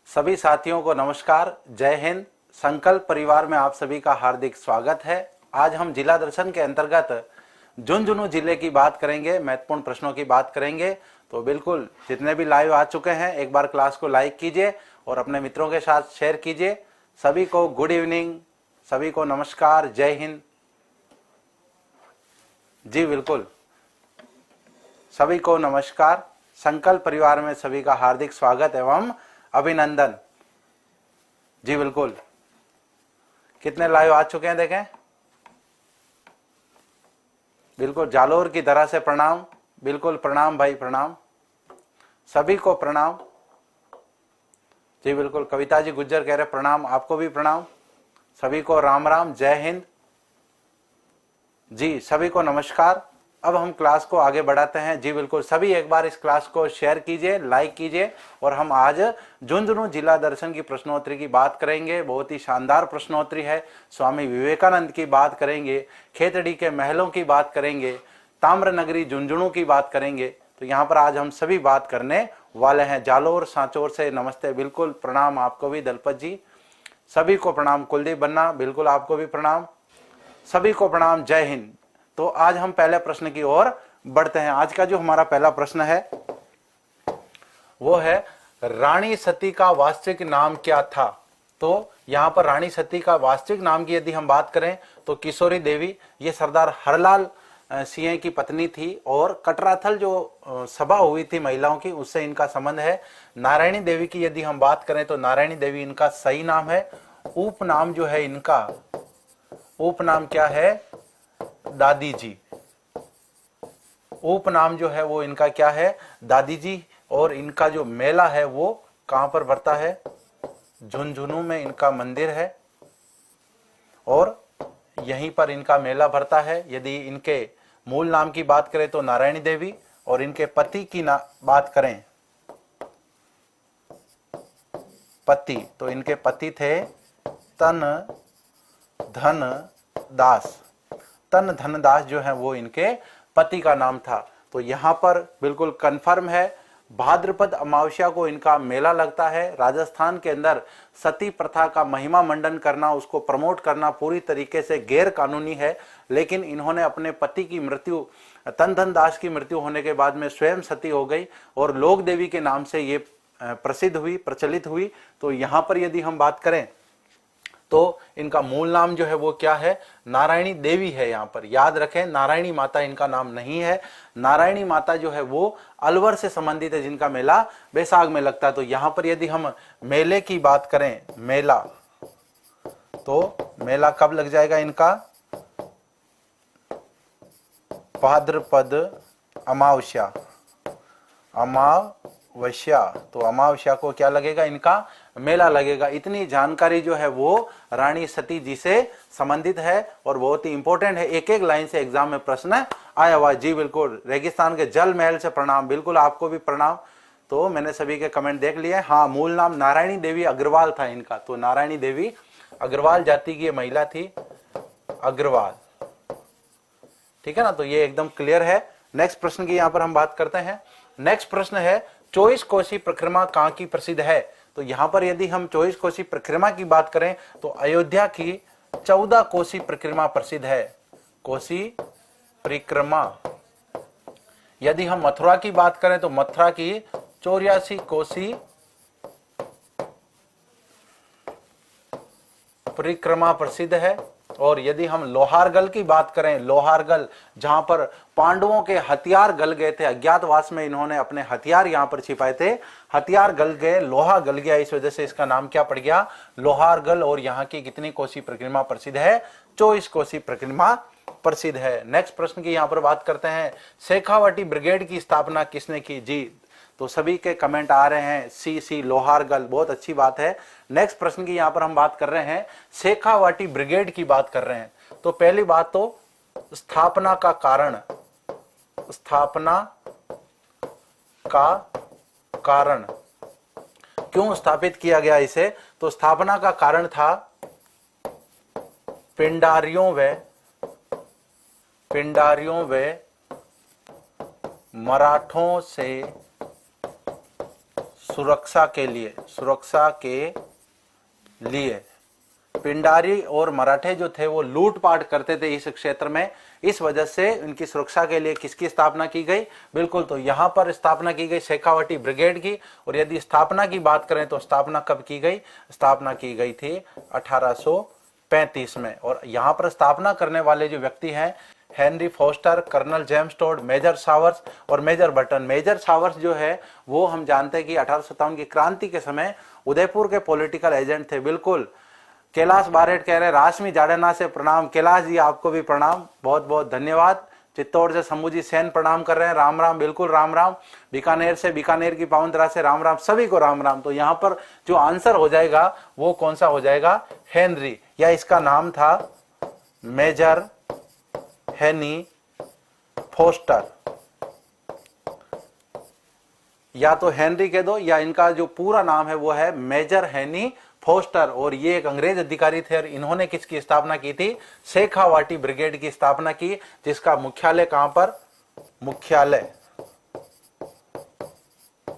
सभी साथियों को नमस्कार, जय हिंद। संकल्प परिवार में आप सभी का हार्दिक स्वागत है। आज हम जिला दर्शन के अंतर्गत झुंझुनू जिले की बात करेंगे, महत्वपूर्ण प्रश्नों की बात करेंगे। तो बिल्कुल जितने भी लाइव आ चुके हैं एक बार क्लास को लाइक कीजिए और अपने मित्रों के साथ शेयर कीजिए। सभी को गुड इवनिंग, सभी को नमस्कार, जय हिंद। जी बिल्कुल, सभी को नमस्कार। संकल्प परिवार में सभी का हार्दिक स्वागत एवं अभिनंदन। जी बिल्कुल, कितने लाइव आ चुके हैं देखें। बिल्कुल, जालोर की तरह से प्रणाम। बिल्कुल प्रणाम भाई, प्रणाम, सभी को प्रणाम। जी बिल्कुल, कविता जी गुज्जर कह रहे प्रणाम, आपको भी प्रणाम। सभी को राम राम, जय हिंद। जी सभी को नमस्कार। अब हम क्लास को आगे बढ़ाते हैं। जी बिल्कुल, सभी एक बार इस क्लास को शेयर कीजिए, लाइक कीजिए। और हम आज झुंझुनू जिला दर्शन की प्रश्नोत्तरी की बात करेंगे। बहुत ही शानदार प्रश्नोत्तरी है। स्वामी विवेकानंद की बात करेंगे, खेतड़ी के महलों की बात करेंगे, ताम्र नगरी झुंझुनू की बात करेंगे। तो यहाँ पर आज हम सभी बात करने वाले हैं। जालोर सांचौर से नमस्ते, बिल्कुल प्रणाम आपको भी। दलपत जी सभी को प्रणाम। कुलदीप बन्ना बिल्कुल आपको भी प्रणाम। सभी को प्रणाम, जय हिंद। तो आज हम पहले प्रश्न की ओर बढ़ते हैं। आज का जो हमारा पहला प्रश्न है वो है, रानी सती का वास्तविक नाम क्या था। तो यहां पर रानी सती का वास्तविक नाम की यदि हम बात करें तो किशोरी देवी, ये सरदार हरलाल सिंह की पत्नी थी। और कटराथल जो सभा हुई थी महिलाओं की, उससे इनका संबंध है। नारायणी देवी की यदि हम बात करें तो नारायणी देवी इनका सही नाम है। उपनाम जो है इनका, उपनाम क्या है, दादी जी। उपनाम जो है वो इनका क्या है, दादी जी। और इनका जो मेला है वो कहां पर भरता है, झुंझुनू में इनका मंदिर है और यहीं पर इनका मेला भरता है। यदि इनके मूल नाम की बात करें तो नारायणी देवी, और इनके पति की बात करें, पति, तो इनके पति थे तन धन दास। तन धन दास जो है वो इनके पति का नाम था। तो यहां पर बिल्कुल कंफर्म है, भाद्रपद अमावस्या को इनका मेला लगता है। राजस्थान के अंदर सती प्रथा का महिमा मंडन करना, उसको प्रमोट करना पूरी तरीके से गैर कानूनी है। लेकिन इन्होंने अपने पति की मृत्यु, तन धन दास की मृत्यु होने के बाद में स्वयं सती हो गई और लोक देवी के नाम से ये प्रसिद्ध हुई, प्रचलित हुई। तो यहां पर यदि हम बात करें तो इनका मूल नाम जो है वो क्या है, नारायणी देवी है। यहां पर याद रखें, नारायणी माता इनका नाम नहीं है। नारायणी माता जो है वो अलवर से संबंधित है, जिनका मेला बैसाख में लगता है। तो यहां पर यदि हम मेले की बात करें, मेला, तो मेला कब लग जाएगा इनका, भाद्रपद अमावस्या। अमावस्या, तो अमावस्या को क्या लगेगा, इनका मेला लगेगा। इतनी जानकारी जो है वो रानी सती जी से संबंधित है और बहुत ही इंपॉर्टेंट है। एक एक लाइन से एग्जाम में प्रश्न आया हुआ। जी बिल्कुल, रेगिस्तान के जल महल से प्रणाम, बिल्कुल आपको भी प्रणाम। तो मैंने सभी के कमेंट देख लिए। हाँ, मूल नाम नारायणी देवी अग्रवाल था इनका। तो नारायणी देवी अग्रवाल जाति की महिला थी, अग्रवाल, ठीक है ना। तो ये एकदम क्लियर है। नेक्स्ट प्रश्न की यहां पर हम बात करते हैं। नेक्स्ट प्रश्न है, 24 कोसी परिक्रमा कहां की प्रसिद्ध है। तो यहां पर यदि हम 24 कोसी परिक्रमा की बात करें तो अयोध्या की 14 कोसी परिक्रमा प्रसिद्ध है, कोसी परिक्रमा। यदि हम मथुरा की बात करें तो मथुरा की 84 कोसी परिक्रमा प्रसिद्ध है। और यदि हम लोहारगल की बात करें, लोहारगल जहां पर पांडवों के हथियार गल गए थे, अज्ञातवास में इन्होंने अपने हथियार यहां पर छिपाए थे, हथियार गल गए, लोहा गल गया, इस वजह से इसका नाम क्या पड़ गया, लोहारगल। और यहाँ की कितनी कोसी परिक्रमा प्रसिद्ध है, 24 कोसी परिक्रमा प्रसिद्ध है। नेक्स्ट प्रश्न की यहाँ पर बात करते हैं, शेखावाटी ब्रिगेड की स्थापना किसने की। जी, तो सभी के कमेंट आ रहे हैं, सी लोहारगल, बहुत अच्छी बात है। नेक्स्ट प्रश्न की यहां पर हम बात कर रहे हैं, शेखावाटी ब्रिगेड की बात कर रहे हैं। तो पहली बात तो स्थापना का कारण, स्थापना का कारण क्यों स्थापित किया गया इसे। तो स्थापना का कारण था पिंडारियों व मराठों से सुरक्षा के लिए पिंडारी और मराठे जो थे वो लूटपाट करते थे इस क्षेत्र में, इस वजह से इनकी सुरक्षा के लिए किसकी स्थापना की गई? बिल्कुल, तो यहां पर स्थापना की गई शेखावटी ब्रिगेड की। और यदि स्थापना की बात करें तो स्थापना कब की गई? स्थापना की गई थी 1835 में। और यहां पर स्थापना करने वाले जो व्यक्ति हैं Henry Foster, colonel James Tod, major Sowers और मेजर बटन। मेजर सावर्स जो है वो हम जानते हैं कि 1857 की क्रांति के समय उदयपुर के पॉलिटिकल एजेंट थे। बिल्कुल, कैलाश बारेट कह रहे हैं राशमी जाडेना से प्रणाम। कैलाश जी आपको भी प्रणाम, बहुत बहुत धन्यवाद। चित्तौड़ से शंभू जी सेन प्रणाम कर रहे हैं, राम राम। बिल्कुल राम राम। बीकानेर से, बीकानेर की पावन तरह से राम राम, सभी को राम राम। तो यहाँ पर जो आंसर हो जाएगा वो कौन सा हो जाएगा? हेनरी, या इसका नाम था मेजर हेनी फोस्टर। या तो हेनरी कह दो, या इनका जो पूरा नाम है वो है मेजर हेनी फोस्टर। और ये एक अंग्रेज अधिकारी थे और इन्होंने किसकी स्थापना की थी? शेखावाटी ब्रिगेड की स्थापना की, जिसका मुख्यालय कहां पर?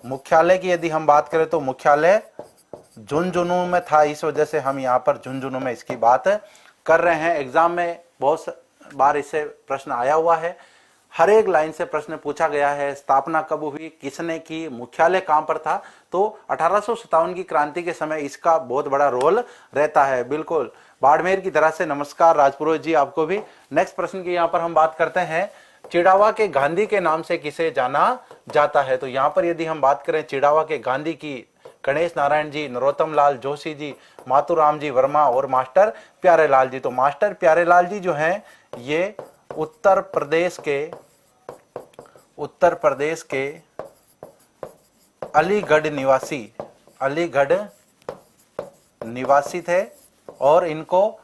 मुख्यालय की यदि हम बात करें तो मुख्यालय झुंझुनू में था। इस वजह से हम यहां पर झुंझुनू में इसकी बात कर रहे हैं। एग्जाम में बहुत बार इससे प्रश्न आया हुआ है, हर एक लाइन से प्रश्न पूछा गया है। स्थापना कब हुई, किसने की, मुख्यालय कहां पर था? तो 1857 की क्रांति के समय इसका बहुत बड़ा रोल रहता है। बिल्कुल, बाड़मेर की तरह से नमस्कार राजपुरोहित जी आपको भी। नेक्स्ट प्रश्न की यहां पर हम बात करते हैं, चिड़ावा के गांधी के नाम से किसे जाना जाता है? तो यहां पर यदि हम बात करें चिड़ावा के गांधी की, गणेश नारायण जी, नरोत्तम लाल जोशी जी, माथुराम जी वर्मा और मास्टर प्यारेलाल जी। तो मास्टर प्यारेलाल जी जो हैं ये उत्तर प्रदेश के अलीगढ़ निवासी थे और इनको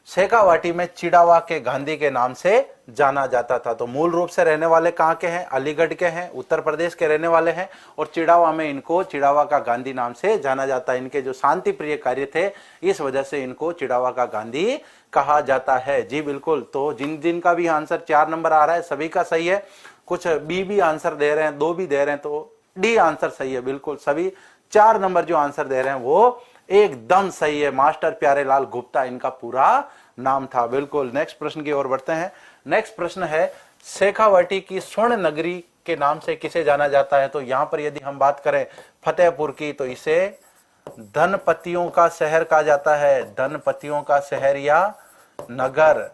शेखावाटी में चिड़ावा के गांधी के नाम से जाना जाता था। तो मूल रूप से रहने वाले कहाँ के हैं? अलीगढ़ के हैं, उत्तर प्रदेश के रहने वाले हैं। और चिड़ावा में इनको चिड़ावा का गांधी नाम से जाना जाता है। इनके जो शांति प्रिय कार्य थे इस वजह से इनको चिड़ावा का गांधी कहा जाता है। जी बिल्कुल, तो जिन का भी आंसर 4 नंबर आ रहा है सभी का सही है। कुछ बी भी आंसर दे रहे हैं, 2 भी दे रहे हैं, तो डी आंसर सही है। बिल्कुल सभी 4 नंबर जो आंसर दे रहे हैं वो एकदम सही है। मास्टर प्यारेलाल गुप्ता इनका पूरा नाम था। बिल्कुल, नेक्स्ट प्रश्न की ओर बढ़ते हैं। नेक्स्ट प्रश्न है, शेखावाटी की स्वर्ण नगरी के नाम से किसे जाना जाता है? तो यहां पर यदि हम बात करें फतेहपुर की, तो इसे धनपतियों का शहर कहा जाता है। धनपतियों का शहर या नगर।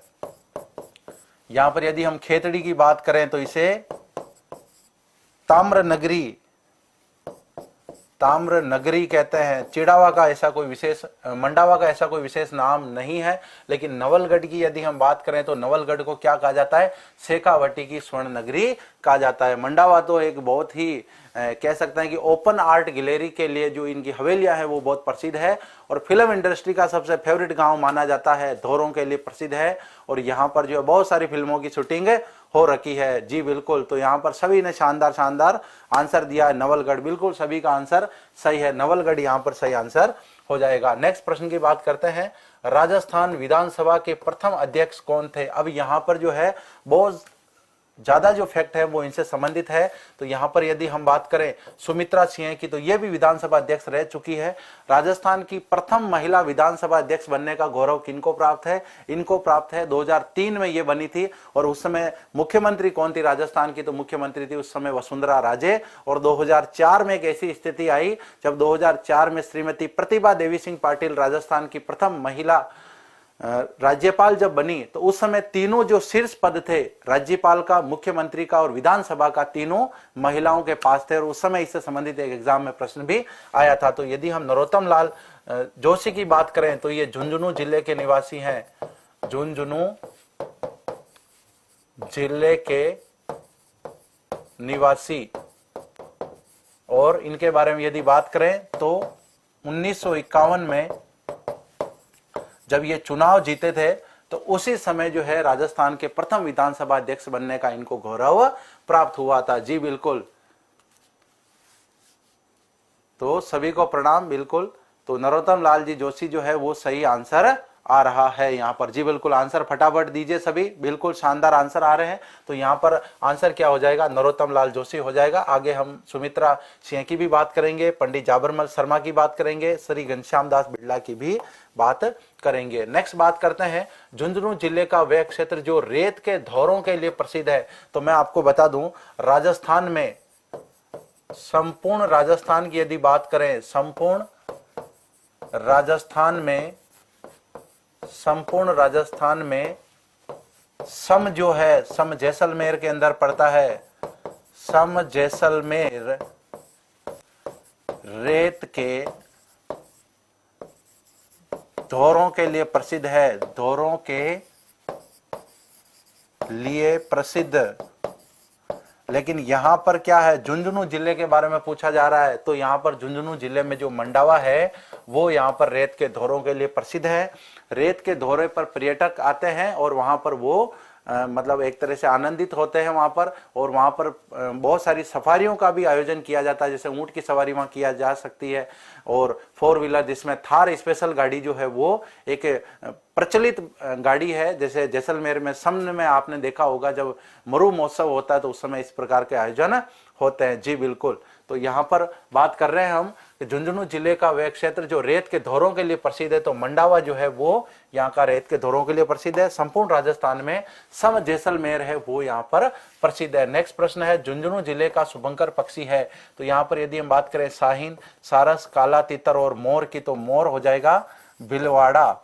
यहां पर यदि हम खेतड़ी की बात करें तो इसे ताम्र नगरी कहते हैं। चिड़ावा का ऐसा कोई विशेष, मंडावा का ऐसा कोई विशेष नाम नहीं है। लेकिन नवलगढ़ की यदि हम बात करें तो नवलगढ़ को क्या कहा जाता है? शेखावाटी की स्वर्ण नगरी कहा जाता है। मंडावा तो एक बहुत ही कह सकते हैं कि ओपन आर्ट गैलरी के लिए जो इनकी हवेलियां है वो बहुत प्रसिद्ध है। और फिल्म इंडस्ट्री का सबसे फेवरेट गांव माना जाता है, धोरों के लिए प्रसिद्ध है। और यहाँ पर जो है बहुत सारी फिल्मों की शूटिंग हो रखी है। जी बिल्कुल, तो यहाँ पर सभी ने शानदार आंसर दिया है। नवलगढ़, बिल्कुल सभी का आंसर सही है। नवलगढ़ यहाँ पर सही आंसर हो जाएगा। नेक्स्ट प्रश्न की बात करते हैं, राजस्थान विधानसभा के प्रथम अध्यक्ष कौन थे? अब यहाँ पर जो है बहुत ज्यादा जो फैक्ट है वो इनसे संबंधित है। तो यहां पर यदि हम बात करें सुमित्रा सिंह की, तो ये भी विधानसभा अध्यक्ष रह चुकी है। राजस्थान की प्रथम महिला विधानसभा अध्यक्ष बनने का गौरव किनको प्राप्त है? इनको प्राप्त है। 2003 में ये बनी थी। और उस समय मुख्यमंत्री कौन थी राजस्थान की? तो मुख्यमंत्री थी उस समय वसुंधरा राजे। और 2004 में एक ऐसी स्थिति आई जब 2004 में श्रीमती प्रतिभा देवी सिंह पाटिल राजस्थान की प्रथम महिला राज्यपाल जब बनी, तो उस समय तीनों जो शीर्ष पद थे, राज्यपाल का, मुख्यमंत्री का और विधानसभा का, तीनों महिलाओं के पास थे। और उस समय इससे संबंधित एक एग्जाम में प्रश्न भी आया था। तो यदि हम नरोत्तम लाल जोशी की बात करें तो ये झुंझुनू जिले के निवासी हैं। झुंझुनू जिले के निवासी। और इनके बारे में यदि बात करें तो 1951 में जब ये चुनाव जीते थे तो उसी समय जो है राजस्थान के प्रथम विधानसभा अध्यक्ष बनने का इनको गौरव प्राप्त हुआ था। जी बिल्कुल, तो सभी को प्रणाम। बिल्कुल, तो नरोत्तम लाल जी जोशी जो है वो सही आंसर आ रहा है यहाँ पर? जी बिल्कुल, आंसर फटाफट दीजिए सभी, बिल्कुल शानदार आंसर आ रहे हैं। तो यहाँ पर आंसर क्या हो जाएगा? नरोत्तम लाल जोशी हो जाएगा। आगे हम सुमित्रा सिंह की भी बात करेंगे, पंडित जाबरमल शर्मा की बात करेंगे, श्री घनश्याम दास बिड़ला की भी बात करेंगे। नेक्स्ट बात करते हैं, झुंझुनू जिले का वह क्षेत्र जो रेत के धौरों के लिए प्रसिद्ध है। तो मैं आपको बता दूं, राजस्थान में, संपूर्ण राजस्थान की यदि बात करें, संपूर्ण राजस्थान में सम जो है, सम जैसलमेर के अंदर पड़ता है। सम जैसलमेर रेत के धौरों के लिए प्रसिद्ध है, धौरों के लिए प्रसिद्ध। लेकिन यहां पर क्या है, झुंझुनू जिले के बारे में पूछा जा रहा है। तो यहां पर झुंझुनू जिले में जो मंडावा है वो यहां पर रेत के धौरों के लिए प्रसिद्ध है। रेत के धौरे पर पर्यटक आते हैं और वहां पर वो मतलब एक तरह से आनंदित होते हैं वहां पर। और वहां पर बहुत सारी सफारियों का भी आयोजन किया जाता है, जैसे ऊंट की सवारी वहां किया जा सकती है। और 4 व्हीलर जिसमें थार स्पेशल गाड़ी जो है वो एक प्रचलित गाड़ी है। जैसे जैसलमेर में समन में आपने देखा होगा, जब मरु महोत्सव होता है तो उस समय इस प्रकार के आयोजन होते हैं। जी बिल्कुल, तो यहाँ पर बात कर रहे हैं हम कि झुंझुनू जिले का वह क्षेत्र जो रेत के धौरों के लिए प्रसिद्ध है। तो मंडावा जो है वो यहाँ का रेत के धौरों के लिए प्रसिद्ध है। संपूर्ण राजस्थान में सम जैसलमेर है वो यहाँ पर प्रसिद्ध है। नेक्स्ट प्रश्न है, झुंझुनू जिले का शुभंकर पक्षी है। तो यहाँ पर यदि हम बात करें शाहीन, सारस, काला तीतर और मोर की, तो मोर हो जाएगा भिलवाड़ा,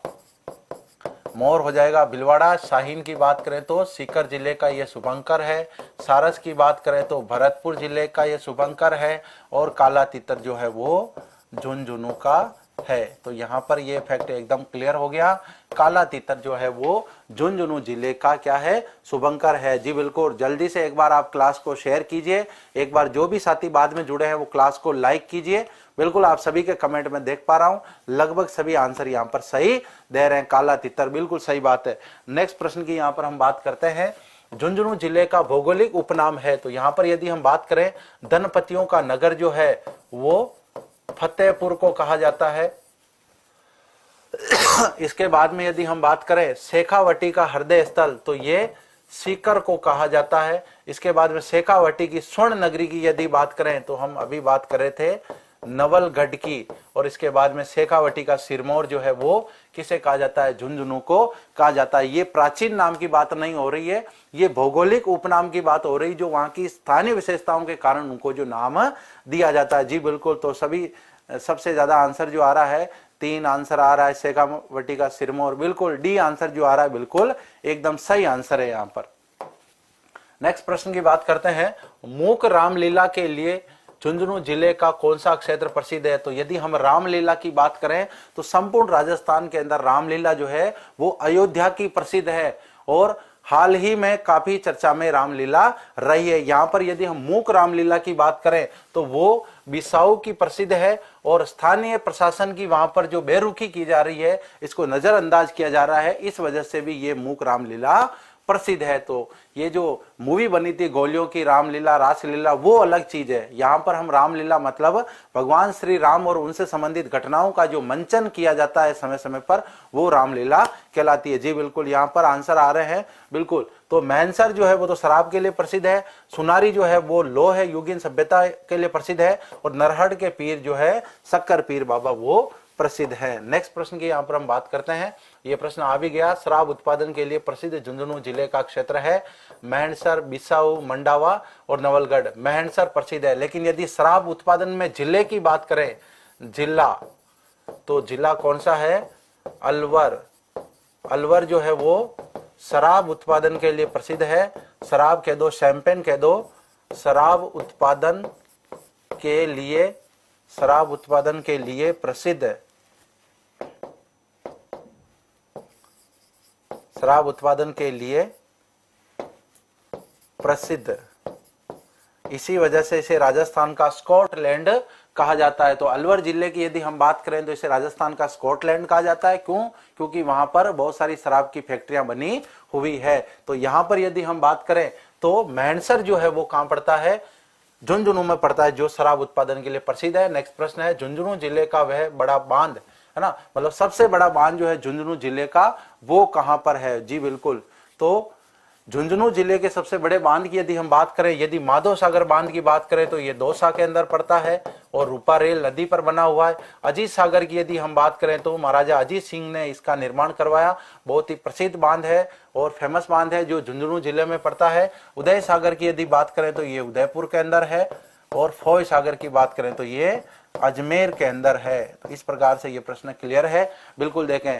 मोर हो जाएगा भिलवाड़ा। शाहीन की बात करें तो सीकर जिले का ये शुभंकर है। सारस की बात करें तो भरतपुर जिले का ये शुभंकर है। और काला तीतर जो है वो झुंझुनू का है। तो यहाँ पर ये फैक्ट एकदम क्लियर हो गया, काला तीतर जो है वो झुंझुनू जिले का क्या है? शुभंकर है। जी बिल्कुल, जल्दी से एक बार आप क्लास को शेयर कीजिए, एक बार जो भी साथी बाद में जुड़े हैं वो क्लास को लाइक कीजिए। बिल्कुल, आप सभी के कमेंट में देख पा रहा हूं, लगभग सभी आंसर यहाँ पर सही दे रहे हैं। काला तीतर बिल्कुल सही बात है। नेक्स्ट प्रश्न की यहाँ पर हम बात करते हैं, झुंझुनू जिले का भौगोलिक उपनाम है। तो यहाँ पर यदि हम बात करें, धनपतियों का नगर जो है वो फतेहपुर को कहा जाता है। इसके बाद में यदि हम बात करें शेखावटी का हृदय स्थल, तो ये सीकर को कहा जाता है। इसके बाद में शेखावटी की स्वर्ण नगरी की यदि बात करें तो हम अभी बात कर रहे थे नवलगढ़ की। और इसके बाद में शेखावटी का सिरमौर जो है वो किसे कहा जाता है? झुंझुनू को कहा जाता है। ये प्राचीन नाम की बात नहीं हो रही है, ये भौगोलिक उपनाम की बात हो रही, जो वहां की स्थानीय विशेषताओं के कारण उनको जो नाम दिया जाता है। जी बिल्कुल, तो सभी सबसे ज्यादा आंसर जो आ रहा है, 3 आंसर आ रहा है शेखावटी का सिरमौर। बिल्कुल डी आंसर जो आ रहा है बिल्कुल एकदम सही आंसर है यहाँ पर। नेक्स्ट प्रश्न की बात करते हैं, मूक रामलीला के लिए झुंझुनू जिले का कौन सा क्षेत्र प्रसिद्ध है? तो यदि हम रामलीला की बात करें तो संपूर्ण राजस्थान के अंदर रामलीला जो है वो अयोध्या की प्रसिद्ध है। और हाल ही में काफी चर्चा में रामलीला रही है। यहाँ पर यदि हम मूक रामलीला की बात करें तो वो बिसाऊ की प्रसिद्ध है। और स्थानीय प्रशासन की वहां पर जो बेरुखी की जा रही है, इसको नजरअंदाज किया जा रहा है, इस वजह से भी ये मूक रामलीला प्रसिद्ध है। तो ये जो मूवी बनी थी गोलियों की रामलीला, रासलीला, वो अलग चीज है। यहाँ पर हम रामलीला मतलब भगवान श्री राम और उनसे संबंधित घटनाओं का जो मंचन किया जाता है समय समय पर, वो रामलीला कहलाती है। जी बिल्कुल, यहाँ पर आंसर आ रहे हैं बिल्कुल। तो मैनसर जो है वो तो शराब के लिए प्रसिद्ध है। सुनारी जो है वो लोह है, युगीन सभ्यता के लिए प्रसिद्ध है। और नरहड़ के पीर जो है शक्कर पीर बाबा वो प्रसिद्ध है। नेक्स्ट प्रश्न की यहाँ पर हम बात करते हैं, ये प्रश्न आ भी गया, शराब उत्पादन के लिए प्रसिद्ध झुंझुनू जिले का क्षेत्र है मेहंडसर, बिसाऊ, मंडावा और नवलगढ़। मेहंडसर प्रसिद्ध है। लेकिन यदि शराब उत्पादन में जिले की बात करें, जिला, तो जिला कौन सा है? अलवर। अलवर जो है वो शराब उत्पादन के लिए प्रसिद्ध है। शराब कह दो, शैंपेन कह दो, शराब उत्पादन के लिए, शराब उत्पादन के लिए प्रसिद्ध है। शराब उत्पादन के लिए प्रसिद्ध, इसी वजह से इसे राजस्थान का स्कॉटलैंड कहा जाता है। तो अलवर जिले की यदि हम बात करें तो इसे राजस्थान का स्कॉटलैंड कहा जाता है। क्यों? क्योंकि वहां पर बहुत सारी शराब की फैक्ट्रियां बनी हुई है। तो यहां पर यदि हम बात करें तो मेहंडसर जो है वो कहां पड़ता है? झुंझुनू में पड़ता है, जो शराब उत्पादन के लिए प्रसिद्ध है। नेक्स्ट प्रश्न है, झुंझुनू जिले का वह बड़ा बांध है ना, मतलब सबसे बड़ा बांध जो है झुंझुनू जिले का वो कहां पर है? जी बिल्कुल, तो झुंझुनू जिले के सबसे बड़े बांध की यदि हम बात करें, यदि माधव सागर बांध की बात करें तो ये दौसा के अंदर पड़ता है और रूपा रेल नदी पर बना हुआ है। अजीत सागर की यदि हम बात करें तो महाराजा अजीत सिंह ने इसका निर्माण करवाया, बहुत ही प्रसिद्ध बांध है और फेमस बांध है जो झुंझुनू जिले में पड़ता है। उदय सागर की यदि बात करें तो ये उदयपुर के अंदर है और फोय सागर की बात करें तो ये अजमेर के अंदर है। तो इस प्रकार से ये प्रश्न क्लियर है। बिल्कुल देखें,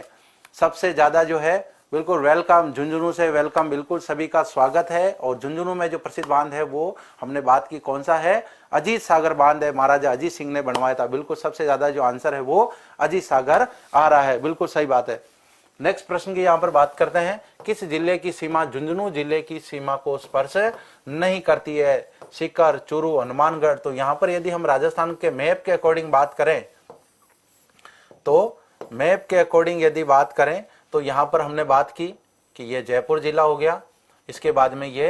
सबसे ज्यादा जो है बिल्कुल वेलकम, झुंझुनू से वेलकम, बिल्कुल सभी का स्वागत है। और झुंझुनू में जो प्रसिद्ध बांध है वो हमने बात की, कौन सा है? अजीत सागर बांध है, महाराजा अजीत सिंह ने बनवाया था। बिल्कुल सबसे ज्यादा जो आंसर है वो अजीत सागर आ रहा है, बिल्कुल सही बात है। नेक्स्ट प्रश्न की यहाँ पर बात करते हैं, किस जिले की सीमा झुंझुनू जिले की सीमा को स्पर्श नहीं करती है? सीकर, चूरू, हनुमानगढ़। तो यहाँ पर यदि हम राजस्थान के मैप के अकॉर्डिंग बात करें तो मैप के अकॉर्डिंग यदि बात करें तो यहां पर हमने बात की कि ये जयपुर जिला हो गया, इसके बाद में ये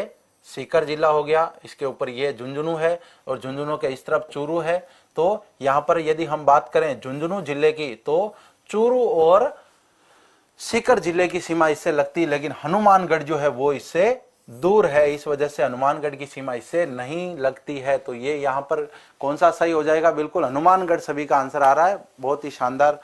सीकर जिला हो गया, इसके ऊपर ये झुंझुनू है और झुंझुनू के इस तरफ चूरू है। तो यहां पर यदि हम बात करें झुंझुनू जिले की तो चूरू और सीकर जिले की सीमा इससे लगती है, लेकिन हनुमानगढ़ जो है वो इससे दूर है, इस वजह से हनुमानगढ़ की सीमा इससे नहीं लगती है। तो ये यहाँ पर कौन सा सही हो जाएगा? बिल्कुल हनुमानगढ़ सभी का आंसर आ रहा है। बहुत ही शानदार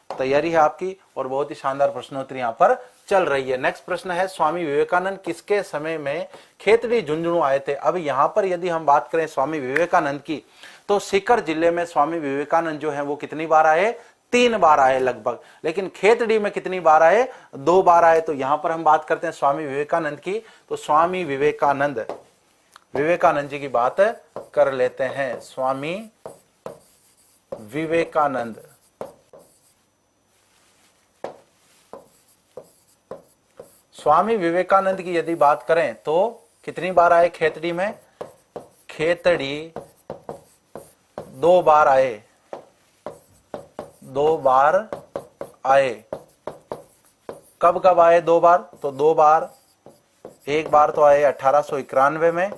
तैयारी है आपकी और बहुत ही शानदार प्रश्नोत्तरी यहाँ पर चल रही है। नेक्स्ट प्रश्न है, स्वामी विवेकानंद किसके समय में खेतड़ी झुंझुनू आए थे? अब यहाँ पर यदि हम बात करें स्वामी विवेकानंद की तो सीकर जिले में स्वामी विवेकानंद जो है वो कितनी बार आए? 3 बार आए लगभग। लेकिन खेतड़ी में कितनी बार आए? 2 बार आए। तो यहां पर हम बात करते हैं स्वामी विवेकानंद की, तो स्वामी विवेकानंद जी की बात कर लेते हैं। स्वामी विवेकानंद, स्वामी विवेकानंद की यदि बात करें तो कितनी बार आए खेतड़ी में? खेतड़ी 2 बार आए, 2 बार आए। कब कब आए 2 बार? तो 2 बार, एक बार तो आए 1891 में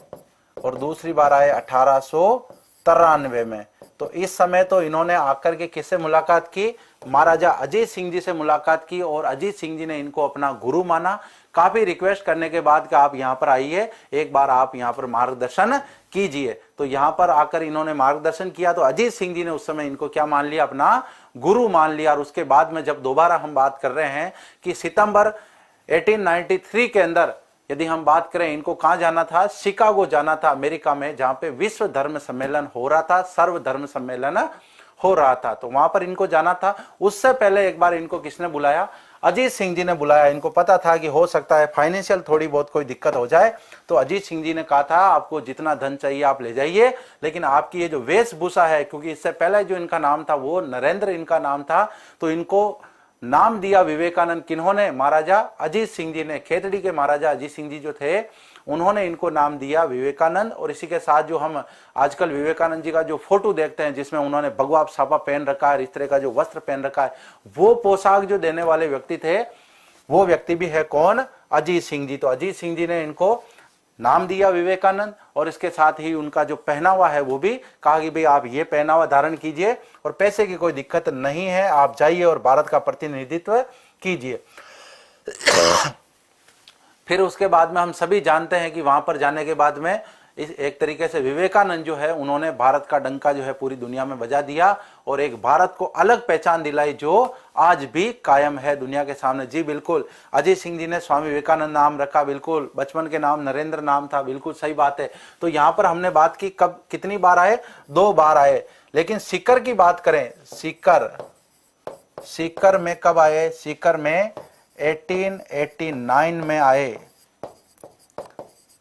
और दूसरी बार आए 1893 में। तो इस समय तो इन्होंने आकर के किससे मुलाकात की? महाराजा अजीत सिंह जी से मुलाकात की और अजीत सिंह जी ने इनको अपना गुरु माना। काफी रिक्वेस्ट करने के बाद कि आप यहाँ पर आइए, एक बार आप यहाँ पर मार्गदर्शन कीजिए। तो यहाँ पर आकर इन्होंने मार्गदर्शन किया तो अजीत सिंह जी ने उस समय इनको क्या मान लिया? अपना गुरु मान लिया। और उसके बाद में जब दोबारा हम बात कर रहे हैं कि सितंबर 1893 के अंदर यदि हम बात करें, इनको कहां जाना था? शिकागो जाना था अमेरिका में, जहां पे विश्व धर्म सम्मेलन हो रहा था, सर्व धर्म सम्मेलन हो रहा था। तो वहां पर इनको जाना था। उससे पहले एक बार इनको किसने बुलाया? अजीत सिंह जी ने बुलाया। इनको पता था कि हो सकता है फाइनेंशियल थोड़ी बहुत कोई दिक्कत हो जाए, तो अजीत सिंह जी ने कहा था आपको जितना धन चाहिए आप ले जाइए, लेकिन आपकी ये जो वेशभूषा है, क्योंकि इससे पहले जो इनका नाम था वो नरेंद्र इनका नाम था, तो इनको नाम दिया विवेकानंद किन्होंने? महाराजा अजीत सिंह जी ने। खेतड़ी के महाराजा अजीत सिंह जी जो थे उन्होंने इनको नाम दिया विवेकानंद। और इसी के साथ जो हम आजकल विवेकानंद जी का जो फोटो देखते हैं जिसमें उन्होंने भगवा छापा पहन रखा है, इस तरह का जो वस्त्र पहन रखा है, वो पोशाक जो देने वाले व्यक्ति थे वो व्यक्ति भी है कौन? अजीत सिंह जी। तो अजीत सिंह जी ने इनको नाम दिया विवेकानंद और इसके साथ ही उनका जो पहनावा है वो भी कहा कि भाई आप ये पहनावा धारण कीजिए और पैसे की कोई दिक्कत नहीं है, आप जाइए और भारत का प्रतिनिधित्व कीजिए। फिर उसके बाद में हम सभी जानते हैं कि वहां पर जाने के बाद में इस एक तरीके से विवेकानंद जो है उन्होंने भारत का डंका जो है पूरी दुनिया में बजा दिया और एक भारत को अलग पहचान दिलाई जो आज भी कायम है दुनिया के सामने। जी बिल्कुल, अजीत सिंह जी ने स्वामी विवेकानंद नाम रखा, बिल्कुल बचपन के नाम नरेंद्र नाम था, बिल्कुल सही बात है। तो यहाँ पर हमने बात की कब कितनी बार आए? 2 बार आए। लेकिन सीकर की बात करें, सीकर में कब आए? सीकर में 1889 में आए।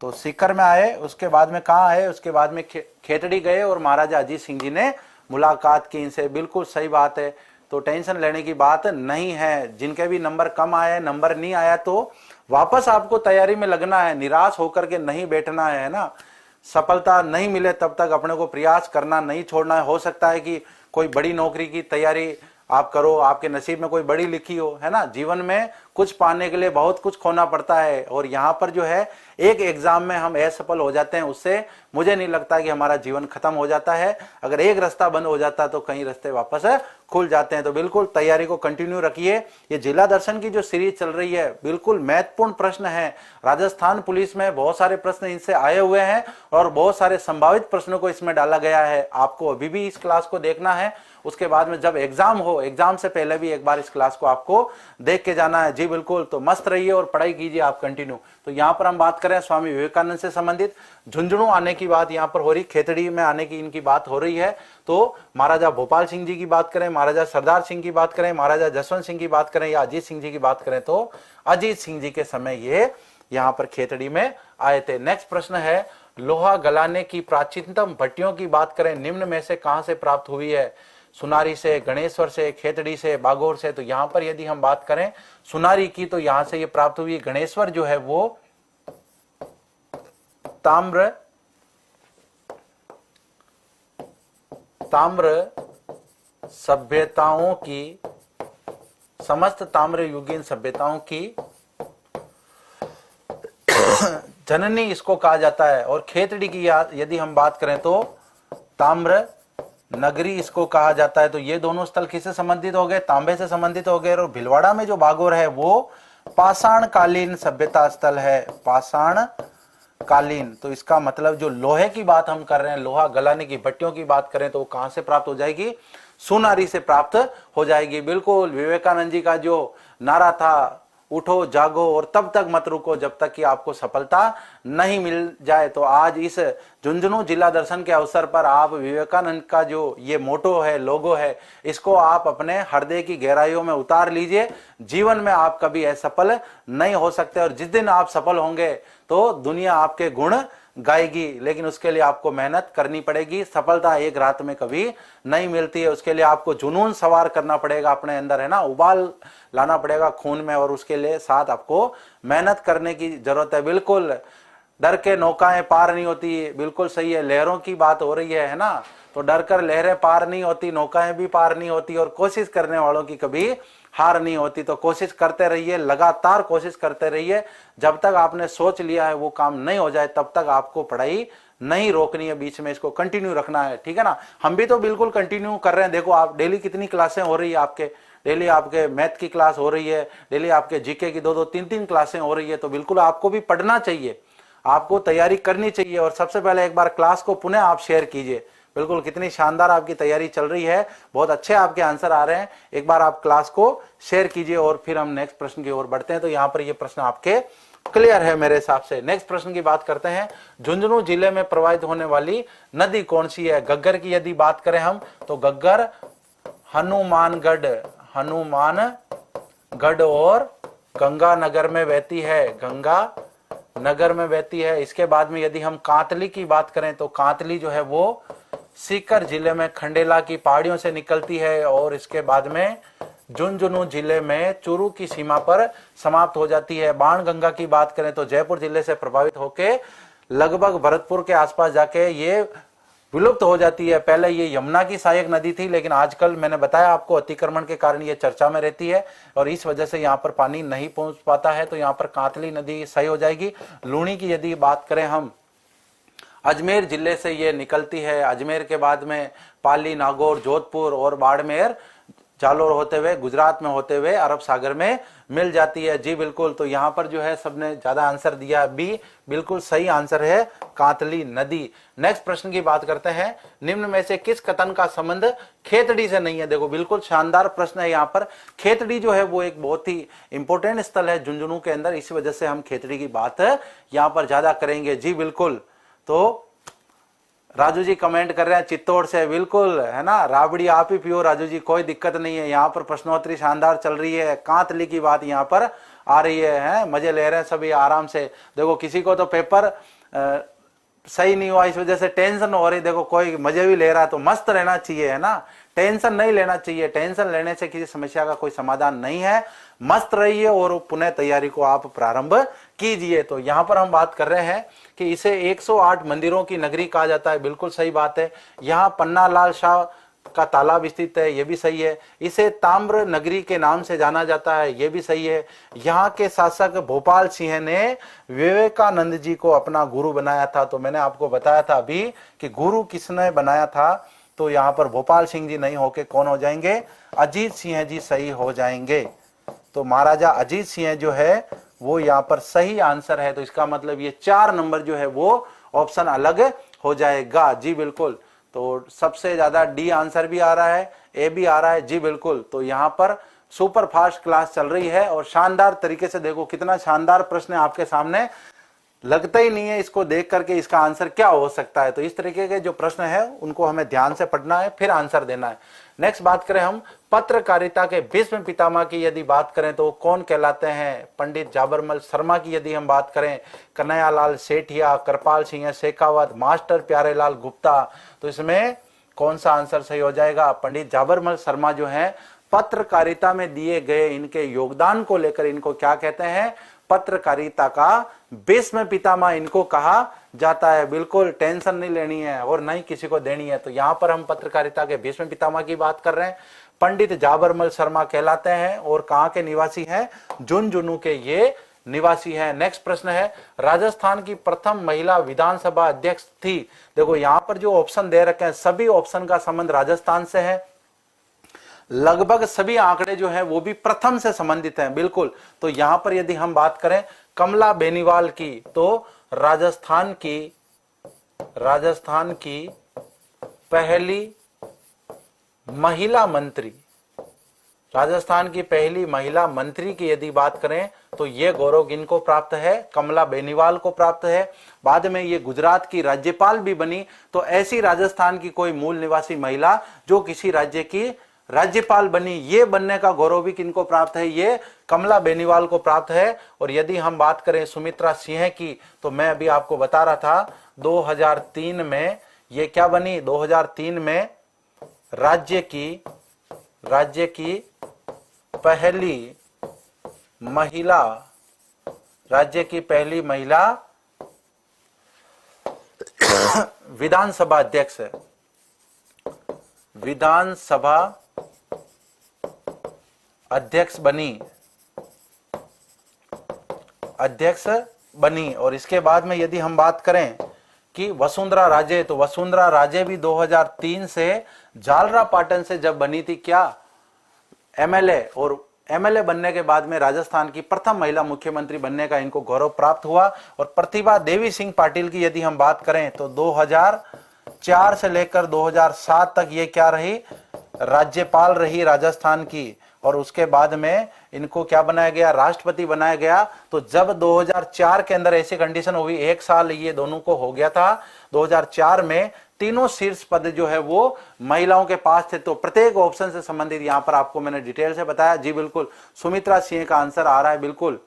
तो सीकर में आए, उसके बाद में कहां आए? उसके बाद में खेतड़ी गए और महाराजा अजीत सिंह जी ने मुलाकात की इनसे। बिल्कुल सही बात है, तो टेंशन लेने की बात नहीं है। जिनके भी नंबर कम आए, नंबर नहीं आया, तो वापस आपको तैयारी में लगना है, निराश होकर के नहीं बैठना है ना। सफलता नहीं मिले तब तक अपने को प्रयास करना नहीं छोड़ना है। हो सकता है कि कोई बड़ी नौकरी की तैयारी आप करो, आपके नसीब में कोई बड़ी लिखी हो, है ना। जीवन में कुछ पाने के लिए बहुत कुछ खोना पड़ता है, और यहाँ पर जो है एक एग्जाम में हम असफल हो जाते हैं, उससे मुझे नहीं लगता कि हमारा जीवन खत्म हो जाता है। अगर एक रास्ता बंद हो जाता है तो कई रास्ते वापस खुल जाते हैं। तो बिल्कुल तैयारी को कंटिन्यू रखिए। ये जिला दर्शन की जो सीरीज चल रही है बिल्कुल महत्वपूर्ण प्रश्न है। राजस्थान पुलिस में बहुत सारे प्रश्न इनसे आए हुए हैं और बहुत सारे संभावित प्रश्नों को इसमें डाला गया है। आपको अभी भी इस क्लास को देखना है, उसके बाद में जब एग्जाम हो, एग्जाम से पहले भी एक बार इस क्लास को आपको देख के जाना है। जी बिल्कुल, तो मस्त रहिए और पढ़ाई कीजिए आप कंटिन्यू। तो यहाँ पर हम बात करें स्वामी विवेकानंद से संबंधित झुंझुनू आने की बात यहाँ पर हो रही, खेतड़ी में आने की इनकी बात हो रही है। तो महाराजा भोपाल सिंह जी की बात करें, महाराजा सरदार सिंह की बात करें, महाराजा जसवंत सिंह की बात करें या अजीत सिंह जी की बात करें, तो अजीत सिंह जी के समय ये यहाँ पर खेतड़ी में आए थे। नेक्स्ट प्रश्न है, लोहा गलाने की प्राचीनतम भट्टियों की बात करें, निम्न में से कहां से प्राप्त हुई है? सुनारी से, गणेश्वर से, खेतड़ी से, बागोर से। तो यहां पर यदि हम बात करें सुनारी की, तो यहां से ये प्राप्त हुई। गणेश्वर जो है वो ताम्र सभ्यताओं की, समस्त ताम्र युगीन सभ्यताओं की जननी इसको कहा जाता है। और खेतड़ी की यदि हम बात करें तो ताम्र नगरी इसको कहा जाता है। तो ये दोनों स्थल किससे संबंधित हो गए? तांबे से संबंधित हो गए। और भिलवाड़ा में जो बागोर है वो पाषाण कालीन सभ्यता स्थल है, पाषाण कालीन। तो इसका मतलब जो लोहे की बात हम कर रहे हैं, लोहा गलाने की भट्टियों की बात करें, तो वो कहां से प्राप्त हो जाएगी? सुनारी से प्राप्त हो जाएगी। बिल्कुल विवेकानंद जी का जो नारा था, उठो जागो और तब तक मत रुको जब तक कि आपको सफलता नहीं मिल जाए। तो आज इस झुंझुनू जिला दर्शन के अवसर पर आप विवेकानंद का जो ये मोटो है, लोगो है, इसको आप अपने हृदय की गहराइयों में उतार लीजिए। जीवन में आप कभी असफल नहीं हो सकते, और जिस दिन आप सफल होंगे तो दुनिया आपके गुण गाएगी, लेकिन उसके लिए आपको मेहनत करनी पड़ेगी। सफलता एक रात में कभी नहीं मिलती है, उसके लिए आपको जुनून सवार करना पड़ेगा अपने अंदर, है ना, उबाल लाना पड़ेगा खून में, और उसके लिए साथ आपको मेहनत करने की जरूरत है। बिल्कुल डर के नौकाएं पार नहीं होती, बिल्कुल सही है। लहरों की बात हो रही है ना, तो डर कर लहरें पार नहीं होती, नौकाएं भी पार नहीं होती, और कोशिश करने वालों की कभी हार नहीं होती। तो कोशिश करते रहिए, लगातार कोशिश करते रहिए। जब तक आपने सोच लिया है वो काम नहीं हो जाए तब तक आपको पढ़ाई नहीं रोकनी है, बीच में इसको कंटिन्यू रखना है, ठीक है ना। हम भी तो बिल्कुल कंटिन्यू कर रहे हैं। देखो आप डेली कितनी क्लासें हो रही है आपके, डेली आपके मैथ की क्लास हो रही है, डेली आपके जीके की 2-2, 3-3 क्लासें हो रही है। तो बिल्कुल आपको भी पढ़ना चाहिए, आपको तैयारी करनी चाहिए। और सबसे पहले एक बार क्लास को पुनः आप शेयर कीजिए। बिल्कुल कितनी शानदार आपकी तैयारी चल रही है, बहुत अच्छे आपके आंसर आ रहे हैं। एक बार आप क्लास को शेयर कीजिए और फिर हम नेक्स्ट प्रश्न की ओर बढ़ते हैं। तो यहाँ पर ये प्रश्न आपके क्लियर है मेरे हिसाब से। नेक्स्ट प्रश्न की बात करते हैं, झुंझुनू जिले में प्रवाहित होने वाली नदी कौन सी है? घग्गर की यदि बात करें हम, तो घग्गर हनुमानगढ़ और गंगानगर में बहती है, गंगानगर में बहती है। इसके बाद में यदि हम कांतली की बात करें, तो कांतली जो है वो सीकर जिले में खंडेला की पहाड़ियों से निकलती है, और इसके बाद में झुंझुनू जिले में चूरू की सीमा पर समाप्त हो जाती है। बाणगंगा की बात करें तो जयपुर जिले से प्रभावित होके लगभग भरतपुर के आसपास जाके ये विलुप्त हो जाती है। पहले ये यमुना की सहायक नदी थी, लेकिन आजकल मैंने बताया आपको अतिक्रमण के कारण ये चर्चा में रहती है, और इस वजह से यहाँ पर पानी नहीं पहुंच पाता है। तो यहाँ पर कांतली नदी सही हो जाएगी। लूणी की यदि बात करें हम, अजमेर जिले से ये निकलती है। अजमेर के बाद में पाली, नागौर, जोधपुर और बाड़मेर, जालोर होते हुए गुजरात में होते हुए अरब सागर में मिल जाती है। जी बिल्कुल, तो यहाँ पर जो है सबने ज्यादा आंसर दिया, बी बिल्कुल सही आंसर है, कांतली नदी। नेक्स्ट प्रश्न की बात करते हैं, निम्न में से किस कथन का संबंध खेतड़ी से नहीं है? देखो बिल्कुल शानदार प्रश्न है। यहाँ पर खेतड़ी जो है वो एक बहुत ही इंपॉर्टेंट स्थल है झुंझुनू के अंदर, इसी वजह से हम खेतड़ी की बात यहाँ पर ज्यादा करेंगे। जी बिल्कुल, तो राजू जी कमेंट कर रहे हैं चित्तौड़ से, बिल्कुल है ना, राबड़ी आप ही पियो राजू जी, कोई दिक्कत नहीं है। यहाँ पर प्रश्नोत्तरी शानदार चल रही है, कांतली की बात यहाँ पर आ रही है, मजे ले रहे हैं सभी आराम से। देखो किसी को तो पेपर सही नहीं हुआ, इस वजह से टेंशन हो रही, देखो कोई मजे भी ले रहा है, तो मस्त रहना चाहिए, है ना, टेंशन नहीं लेना चाहिए। टेंशन लेने से किसी समस्या का कोई समाधान नहीं है। मस्त रहिए और पुनः तैयारी को आप प्रारंभ कीजिए। तो यहाँ पर हम बात कर रहे हैं कि इसे 108 मंदिरों की नगरी कहा जाता है। बिल्कुल सही बात है। यहाँ पन्ना लाल शाह का तालाब स्थित है, ये भी सही है। इसे ताम्र नगरी के नाम से जाना जाता है, ये भी सही है। यहाँ के शासक भोपाल सिंह ने विवेकानंद जी को अपना गुरु बनाया था। तो मैंने आपको बताया था अभी कि गुरु किसने बनाया था, तो यहाँ पर भोपाल सिंह जी नहीं होके कौन हो जाएंगे, अजीत सिंह जी सही हो जाएंगे। तो महाराजा अजीत सिंह जो है वो यहाँ पर सही आंसर है। तो इसका मतलब ये 4 नंबर जो है वो ऑप्शन अलग हो जाएगा। जी बिल्कुल। तो सबसे ज्यादा डी आंसर भी आ रहा है, ए भी आ रहा है। जी बिल्कुल। तो यहाँ पर सुपर फास्ट क्लास चल रही है और शानदार तरीके से देखो कितना शानदार प्रश्न है आपके सामने, लगता ही नहीं है इसको देख करके इसका आंसर क्या हो सकता है। तो इस तरीके के जो प्रश्न है उनको हमें ध्यान से पढ़ना है, फिर आंसर देना है। नेक्स्ट बात करें हम पत्रकारिता के भीष्म पितामह की यदि बात करें तो कौन कहलाते हैं, पंडित जाबरमल शर्मा की यदि हम बात करें, कन्हैयालाल सेठिया, कृपाल सिंह शेखावत, मास्टर प्यारेलाल गुप्ता, तो इसमें कौन सा आंसर सही हो जाएगा, पंडित जाबरमल शर्मा जो है पत्रकारिता में दिए गए इनके योगदान को लेकर इनको क्या कहते हैं, पत्रकारिता का भीष्म पितामह इनको कहा जाता है। बिल्कुल टेंशन नहीं लेनी है और नहीं किसी को देनी है। तो यहां पर हम पत्रकारिता के भीष्म पितामह की बात कर रहे हैं, पंडित जाबरमल शर्मा कहलाते हैं और कहां के निवासी हैं, झुंझुनू के ये निवासी हैं। नेक्स्ट प्रश्न है राजस्थान की प्रथम महिला विधानसभा अध्यक्ष थी। देखो यहां पर जो ऑप्शन दे रखे हैं सभी ऑप्शन का संबंध राजस्थान से है, लगभग सभी आंकड़े जो है वो भी प्रथम से संबंधित हैं। बिल्कुल। तो यहां पर यदि हम बात करें कमला बेनीवाल की, तो राजस्थान की पहली महिला मंत्री, राजस्थान की पहली महिला मंत्री की यदि बात करें तो ये गौरव इनको प्राप्त है, कमला बेनीवाल को प्राप्त है। बाद में ये गुजरात की राज्यपाल भी बनी। तो ऐसी राजस्थान की कोई मूल निवासी महिला जो किसी राज्य की राज्यपाल बनी, ये बनने का गौरव भी किनको प्राप्त है, ये कमला बेनीवाल को प्राप्त है। और यदि हम बात करें सुमित्रा सिंह की, तो मैं अभी आपको बता रहा था 2003 में ये क्या बनी, 2003 में राज्य की पहली महिला विधानसभा अध्यक्ष बनी। और इसके बाद में यदि हम बात करें कि वसुंधरा राजे, तो वसुंधरा राजे भी 2003 से झालरा पाटन से जब बनी थी क्या, एमएलए, और एमएलए बनने के बाद में राजस्थान की प्रथम महिला मुख्यमंत्री बनने का इनको गौरव प्राप्त हुआ। और प्रतिभा देवी सिंह पाटिल की यदि हम बात करें तो 2004 से लेकर 2007 तक ये क्या रही, राज्यपाल रही राजस्थान की। और उसके बाद में इनको क्या बनाया गया, राष्ट्रपति बनाया गया। तो जब 2004 के अंदर ऐसी कंडीशन हुई, 1 साल ये दोनों को हो गया था, 2004 में तीनों शीर्ष पद जो है वो महिलाओं के पास थे। तो प्रत्येक ऑप्शन से संबंधित यहां पर आपको मैंने डिटेल से बताया। जी बिल्कुल, सुमित्रा सिंह का आंसर आ रहा है। बिल्कुल,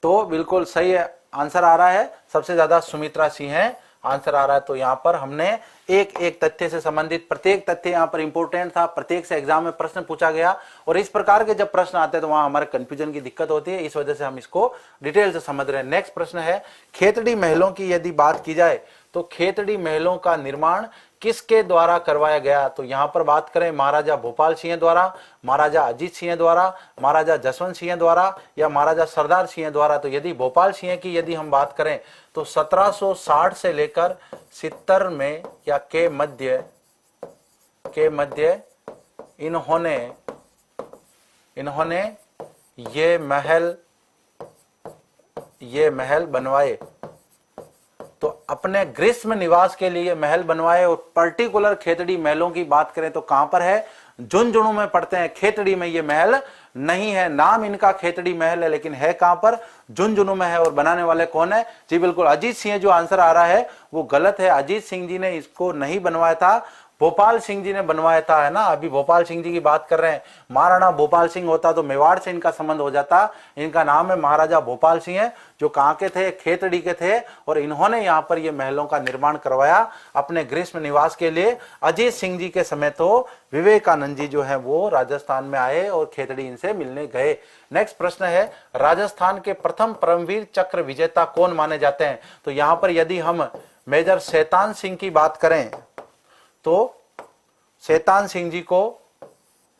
तो बिल्कुल सही है, आंसर आ रहा है, सबसे ज्यादा सुमित्रा सिंह है, आंसर आ रहा है। तो यहां पर हमने एक एक तथ्य से संबंधित, प्रत्येक तथ्य यहां पर इंपॉर्टेंट था, प्रत्येक से एग्जाम में प्रश्न पूछा गया। और इस प्रकार के जब प्रश्न आते हैं तो वहां हमारे कंफ्यूजन की दिक्कत होती है, इस वजह से हम इसको डिटेल से समझ रहे हैं। नेक्स्ट प्रश्न है खेतड़ी महलों की यदि बात की जाए तो खेतड़ी महलों का निर्माण किसके द्वारा करवाया गया। तो यहां पर बात करें महाराजा भोपाल सिंह द्वारा, महाराजा अजीत सिंह द्वारा, महाराजा जसवंत सिंह द्वारा या महाराजा सरदार सिंह द्वारा। तो यदि भोपाल सिंह की यदि हम बात करें तो 1760 से लेकर 70 में या के मध्य इन्होंने ये महल बनवाए। तो अपने ग्रीष्म निवास के लिए महल बनवाए। और पर्टिकुलर खेतड़ी महलों की बात करें तो कहां पर है, झुंझुनू में पड़ते हैं, खेतड़ी में ये महल नहीं है। नाम इनका खेतड़ी महल है लेकिन है कहां पर, झुंझुनू में है। और बनाने वाले कौन है, जी बिल्कुल अजीत सिंह। जो आंसर आ रहा है वो गलत है, अजीत सिंह जी ने इसको नहीं बनवाया था, भोपाल सिंह जी ने बनवाया था, है ना। अभी भोपाल सिंह जी की बात कर रहे हैं, महाराणा भोपाल सिंह होता तो मेवाड़ से इनका संबंध हो जाता। इनका नाम है महाराजा भोपाल सिंह, जो कहां के थे, खेतड़ी के थे। और इन्होंने यहाँ पर ये महलों का निर्माण करवाया अपने ग्रीष्म निवास के लिए। अजीत सिंह जी के समय तो विवेकानंद जी जो है वो राजस्थान में आए और खेतड़ी इनसे मिलने गए। नेक्स्ट प्रश्न है राजस्थान के प्रथम परमवीर चक्र विजेता कौन माने जाते हैं। तो यहाँ पर यदि हम मेजर शैतान सिंह की बात करें तो शैतान सिंह जी को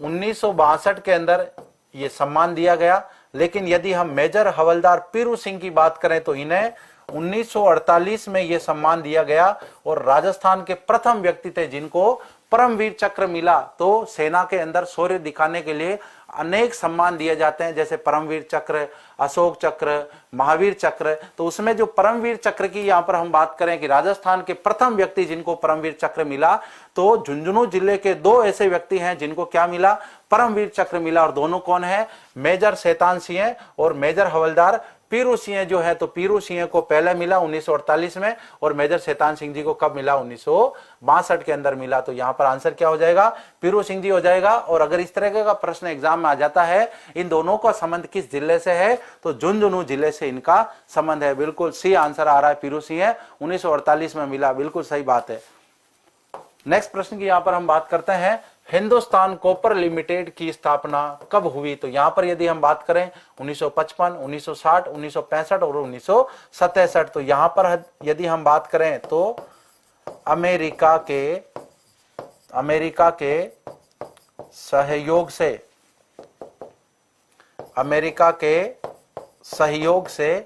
1962 के अंदर ये सम्मान दिया गया। लेकिन यदि हम मेजर हवलदार पीरू सिंह की बात करें तो इन्हें 1948 में यह सम्मान दिया गया और राजस्थान के प्रथम व्यक्ति थे जिनको परमवीर चक्र मिला। तो सेना के अंदर शौर्य दिखाने के लिए अनेक सम्मान दिए जाते हैं, जैसे परमवीर चक्र, अशोक चक्र, महावीर चक्र। तो उसमें जो परमवीर चक्र की यहां पर हम बात करें कि राजस्थान के प्रथम व्यक्ति जिनको परमवीर चक्र मिला, तो झुंझुनू जिले के दो ऐसे व्यक्ति हैं जिनको क्या मिला, परमवीर चक्र मिला। और दोनों कौन है, मेजर शैतान सिंह और मेजर हवलदार पीरू सिंह जो है। तो पीरू सिंह को पहले मिला 1948 में और मेजर शैतान सिंह जी को कब मिला, 1962 के अंदर मिला। तो यहां पर आंसर क्या हो जाएगा, पीरू सिंह जी हो जाएगा। और अगर इस तरह का प्रश्न एग्जाम में आ जाता है, इन दोनों का संबंध किस जिले से है, तो झुंझुनू जिले से इनका संबंध है। बिल्कुल सी आंसर आ रहा है, पीरू सिंह 1948 में मिला, बिल्कुल सही बात है। नेक्स्ट प्रश्न की यहां पर हम बात करते हैं, हिंदुस्तान कॉपर लिमिटेड की स्थापना कब हुई। तो यहां पर यदि हम बात करें 1955, 1960, 1965 और 1967। तो यहां पर यदि हम बात करें तो अमेरिका के सहयोग से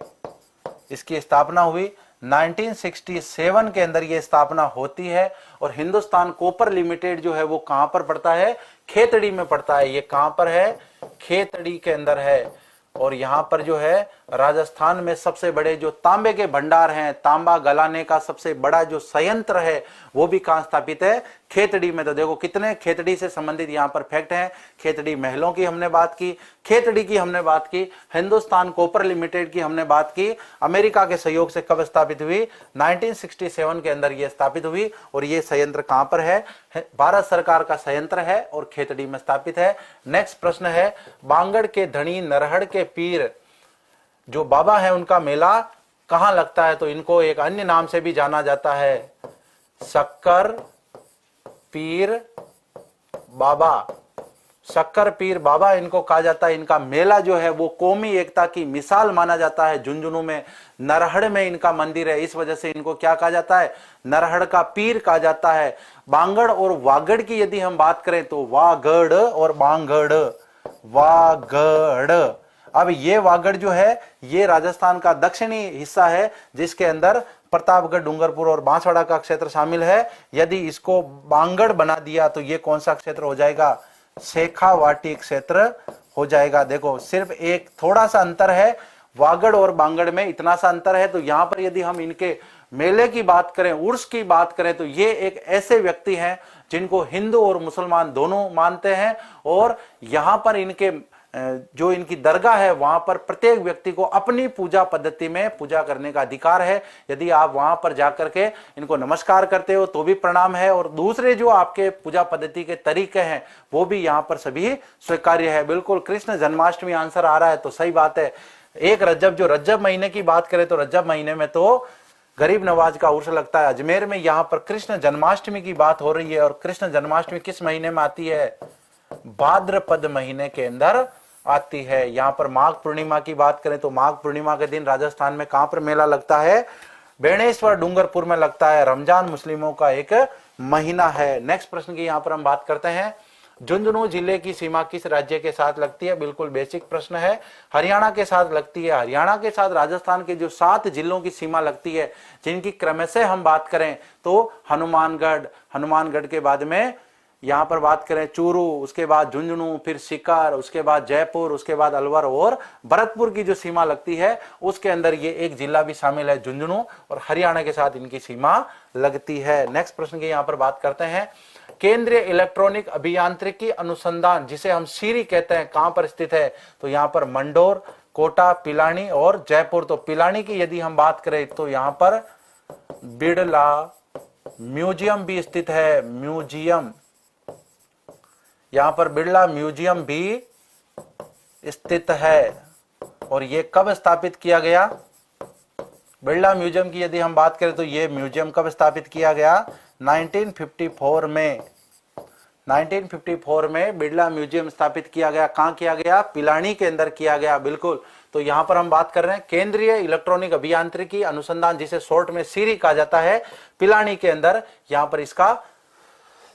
इसकी स्थापना हुई। 1967 के अंदर यह स्थापना होती है। और हिंदुस्तान कॉपर लिमिटेड जो है वो कहां पर पड़ता है, खेतड़ी में पड़ता है। ये कहां पर है, खेतड़ी के अंदर है। और यहां पर जो है राजस्थान में सबसे बड़े जो तांबे के भंडार हैं, तांबा गलाने का सबसे बड़ा जो संयंत्र है वो भी कहां स्थापित है, खेतड़ी में। तो देखो कितने खेतड़ी से संबंधित यहां पर फैक्ट हैं। खेतड़ी महलों की हमने बात की, खेतड़ी की हमने बात की, हिंदुस्तान कॉपर लिमिटेड की हमने बात की। अमेरिका के सहयोग से कब स्थापित हुई, 1967 के अंदर यह स्थापित हुई। और यह संयंत्र कहां पर है, भारत सरकार का संयंत्र है और खेतड़ी में स्थापित है। नेक्स्ट प्रश्न है, बांगड़ के धनी नरहड़ के पीर जो बाबा है उनका मेला कहां लगता है। तो इनको एक अन्य नाम से भी जाना जाता है, शक्कर पीर बाबा। शक्कर पीर बाबा इनको कहा जाता है। इनका मेला जो है वो कौमी एकता की मिसाल माना जाता है। झुंझुनू में नरहड़ में इनका मंदिर है, इस वजह से इनको क्या कहा जाता है, नरहड़ का पीर कहा जाता है। बांगड़ और वागड़ की यदि हम बात करें तो वागड़ और बांगड़, वागड़। अब ये वागड़ जो है ये राजस्थान का दक्षिणी हिस्सा है जिसके अंदर प्रतापगढ़, डूंगरपुर और बांसवाड़ा का क्षेत्र शामिल है। यदि इसको बांगड़ बना दिया तो ये कौन सा क्षेत्र हो जाएगा, शेखावाटी क्षेत्र हो जाएगा। देखो सिर्फ एक थोड़ा सा अंतर है, वागड़ और बांगड़ में इतना सा अंतर है। तो यहां पर यदि हम इनके मेले की बात करें, उर्स की बात करें, तो ये एक ऐसे व्यक्ति हैं जिनको हिंदू और मुसलमान दोनों मानते हैं। और यहां पर इनके जो इनकी दरगाह है वहां पर प्रत्येक व्यक्ति को अपनी पूजा पद्धति में पूजा करने का अधिकार है। यदि आप वहां पर जाकर के इनको नमस्कार करते हो तो भी प्रणाम है, और दूसरे जो आपके पूजा पद्धति के तरीके हैं वो भी यहाँ पर सभी स्वीकार्य है। बिल्कुल कृष्ण जन्माष्टमी आंसर आ रहा है, तो सही बात है। एक रज्जब, जो रज्जब महीने की बात करें तो रज्जब महीने में तो गरीब नवाज का उर्स लगता है। अजमेर में यहाँ पर कृष्ण जन्माष्टमी की बात हो रही है। और कृष्ण जन्माष्टमी किस महीने में आती है, भाद्रपद महीने के अंदर आती है। यहाँ पर माघ पूर्णिमा की बात करें तो माघ पूर्णिमा के दिन राजस्थान में कहां पर मेला लगता है, बेणेश्वर डूंगरपुर में लगता है। रमजान मुस्लिमों का एक महीना है। नेक्स्ट प्रश्न की यहाँ पर हम बात करते हैं, झुंझुनू जिले की सीमा किस राज्य के साथ लगती है। बिल्कुल बेसिक प्रश्न है, हरियाणा के साथ लगती है। हरियाणा के साथ राजस्थान के जो 7 जिलों की सीमा लगती है, जिनकी क्रमशः हम बात करें तो हनुमानगढ़ के बाद में यहां पर बात करें चूरू, उसके बाद झुंझुनू, फिर सीकर, उसके बाद जयपुर, उसके बाद अलवर और भरतपुर की जो सीमा लगती है उसके अंदर ये एक जिला भी शामिल है झुंझुनू, और हरियाणा के साथ इनकी सीमा लगती है। नेक्स्ट प्रश्न की यहां पर बात करते हैं, केंद्रीय इलेक्ट्रॉनिक अभियांत्रिकी अनुसंधान जिसे हम सीरी कहते हैं कहां पर स्थित है। तो यहां पर मंडोर, कोटा, पिलानी और जयपुर। तो पिलानी की यदि हम बात करें तो यहां पर बिड़ला म्यूजियम भी स्थित है। म्यूजियम, यहां पर बिड़ला म्यूजियम भी स्थित है। और ये कब स्थापित किया गया, बिड़ला म्यूजियम की यदि हम बात करें तो ये म्यूजियम कब स्थापित किया गया, 1954 में। 1954 में बिड़ला म्यूजियम स्थापित किया गया। कहां किया गया, पिलानी के अंदर किया गया। बिल्कुल। तो यहां पर हम बात कर रहे हैं केंद्रीय इलेक्ट्रॉनिक अभियांत्रिकी अनुसंधान जिसे शॉर्ट में सीरी कहा जाता है, पिलानी के अंदर यहां पर इसका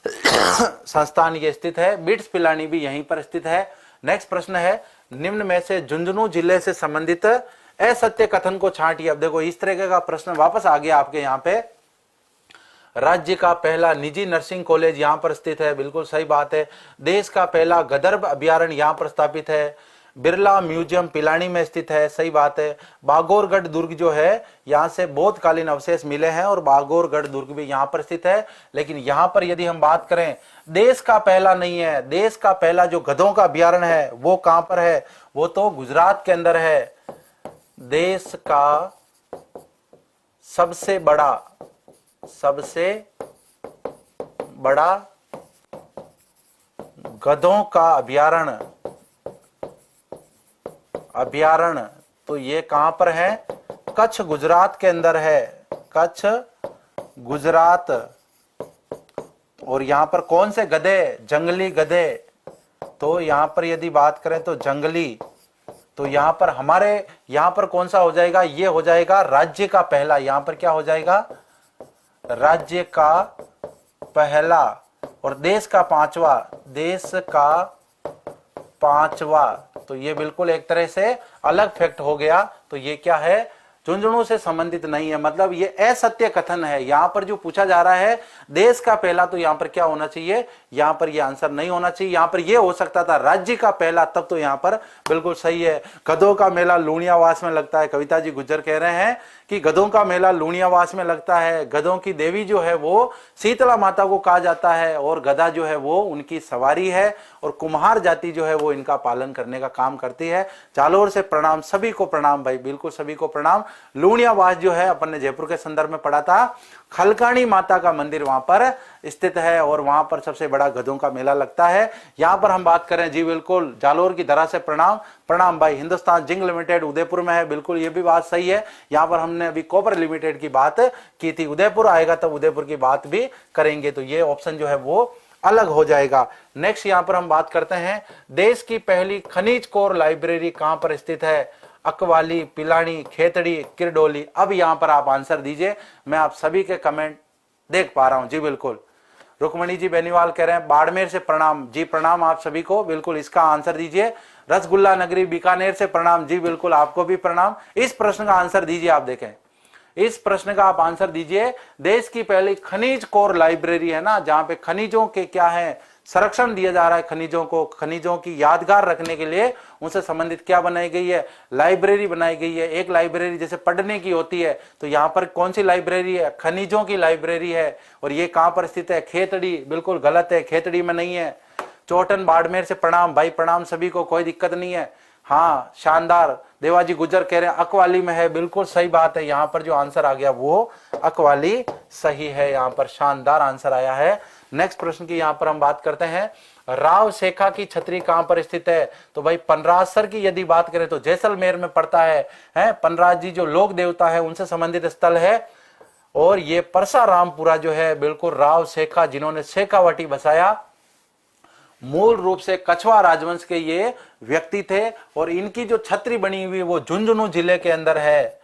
संस्थान ये स्थित है। बिट्स पिलानी भी यहीं पर स्थित है। नेक्स्ट प्रश्न है, निम्न में से झुंझुनू जिले से संबंधित असत्य कथन को छांटिए। अब देखो इस तरह का प्रश्न वापस आ गया आपके यहाँ पे। राज्य का पहला निजी नर्सिंग कॉलेज यहां पर स्थित है, बिल्कुल सही बात है। देश का पहला गदर्भ अभ्यारण्य यहां पर स्थापित है। बिरला म्यूजियम पिलानी में स्थित है, सही बात है। बागोरगढ़ दुर्ग जो है यहां से बौद्धकालीन अवशेष मिले हैं और बागोरगढ़ दुर्ग भी यहां पर स्थित है। लेकिन यहां पर यदि हम बात करें, देश का पहला नहीं है, देश का पहला जो गधों का अभ्यारण्य है वो कहां पर है? वो तो गुजरात के अंदर है। देश का सबसे बड़ा गधों का अभ्यारण्य तो ये कहां पर है? कच्छ गुजरात के अंदर है, कच्छ गुजरात। और यहां पर कौन से गधे? जंगली गधे। तो यहां पर यदि बात करें तो जंगली, तो यहां पर हमारे यहां पर कौन सा हो जाएगा? ये हो जाएगा राज्य का पहला। यहां पर क्या हो जाएगा? राज्य का पहला। और देश का पांचवा, देश का पांचवा। तो ये बिल्कुल एक तरह से अलग फैक्ट हो गया। तो ये क्या है? झुंझुनू से संबंधित नहीं है, मतलब ये असत्य कथन है। यहां पर जो पूछा जा रहा है देश का पहला, तो यहां पर क्या होना चाहिए? यहां पर ये आंसर नहीं होना चाहिए। यहां पर ये हो सकता था राज्य का पहला, तब तो यहां पर बिल्कुल सही है। गधों का मेला लूणियावास में लगता है। कविता जी गुज्जर कह रहे हैं कि गधों का मेला लूणियावास में लगता है। गधों की देवी जो है वो शीतला माता को कहा जाता है और गधा जो है वो उनकी सवारी है और कुम्हार जाति जो है वो इनका पालन करने का काम करती है। जालोर से प्रणाम, सभी को प्रणाम भाई, बिल्कुल सभी को प्रणाम। लूणियावास जो है अपन ने जयपुर के संदर्भ में पढ़ा था, खलकानी माता का मंदिर वहां पर स्थित है और वहां पर सबसे बड़ा गधों का मेला लगता है। यहां पर हम बात करें, जी बिल्कुल, जालोर की धरा से प्रणाम। प्रणाम भाई। हिंदुस्तान जिंक लिमिटेड उदयपुर में है, बिल्कुल ये भी बात सही है। यहां पर हमने अभी कॉपर लिमिटेड की बात की थी, उदयपुर आएगा तब उदयपुर की बात भी करेंगे। तो ये ऑप्शन जो है वो अलग हो जाएगा। नेक्स्ट यहां पर हम बात करते हैं, देश की पहली खनिज कोर लाइब्रेरी कहां पर स्थित है? अकवाली, पिलानी, खेतड़ी, किरडोली। अब यहां पर आप आंसर दीजिए। मैं आप सभी के कमेंट देख पा रहा हूं। जी बिल्कुल, रुक्मणी जी बेनीवाल कह रहे हैं बाड़मेर से प्रणाम। जी प्रणाम आप सभी को, बिल्कुल इसका आंसर दीजिए। रसगुल्ला नगरी बीकानेर से प्रणाम। जी बिल्कुल आपको भी प्रणाम। इस प्रश्न का आंसर दीजिए। आप देखें, इस प्रश्न का आप आंसर दीजिए। देश की पहली खनिज कोर लाइब्रेरी है ना, जहां पे खनिजों के क्या है, संरक्षण दिया जा रहा है खनिजों को, खनिजों की यादगार रखने के लिए उनसे संबंधित क्या बनाई गई है? लाइब्रेरी बनाई गई है। एक लाइब्रेरी जैसे पढ़ने की होती है, तो यहाँ पर कौन सी लाइब्रेरी है? खनिजों की लाइब्रेरी है। और ये कहां पर स्थित है? खेतड़ी। बिल्कुल गलत है, खेतड़ी में नहीं है। चौटन बाड़मेर से प्रणाम भाई, प्रणाम सभी को, कोई दिक्कत नहीं है। हाँ शानदार। देवाजी गुज्जर कह रहे हैं अकवाली में है, बिल्कुल सही बात है। यहाँ पर जो आंसर आ गया वो अकवाली सही है। यहाँ पर शानदार आंसर आया है। नेक्स्ट प्रश्न की यहाँ पर हम बात करते हैं, राव शेखा की छतरी कहां पर स्थित है? तो भाई पनराजसर की यदि बात करें तो जैसलमेर में पड़ता है। पनराज जी जो लोक देवता है उनसे संबंधित स्थल है। और ये परसारामपुरा जो है, बिल्कुल राव शेखा जिन्होंने शेखावटी बसाया, मूल रूप से कछवा राजवंश के ये व्यक्ति थे। और इनकी जो छतरी बनी हुई वो झुंझुनू जिले के अंदर है,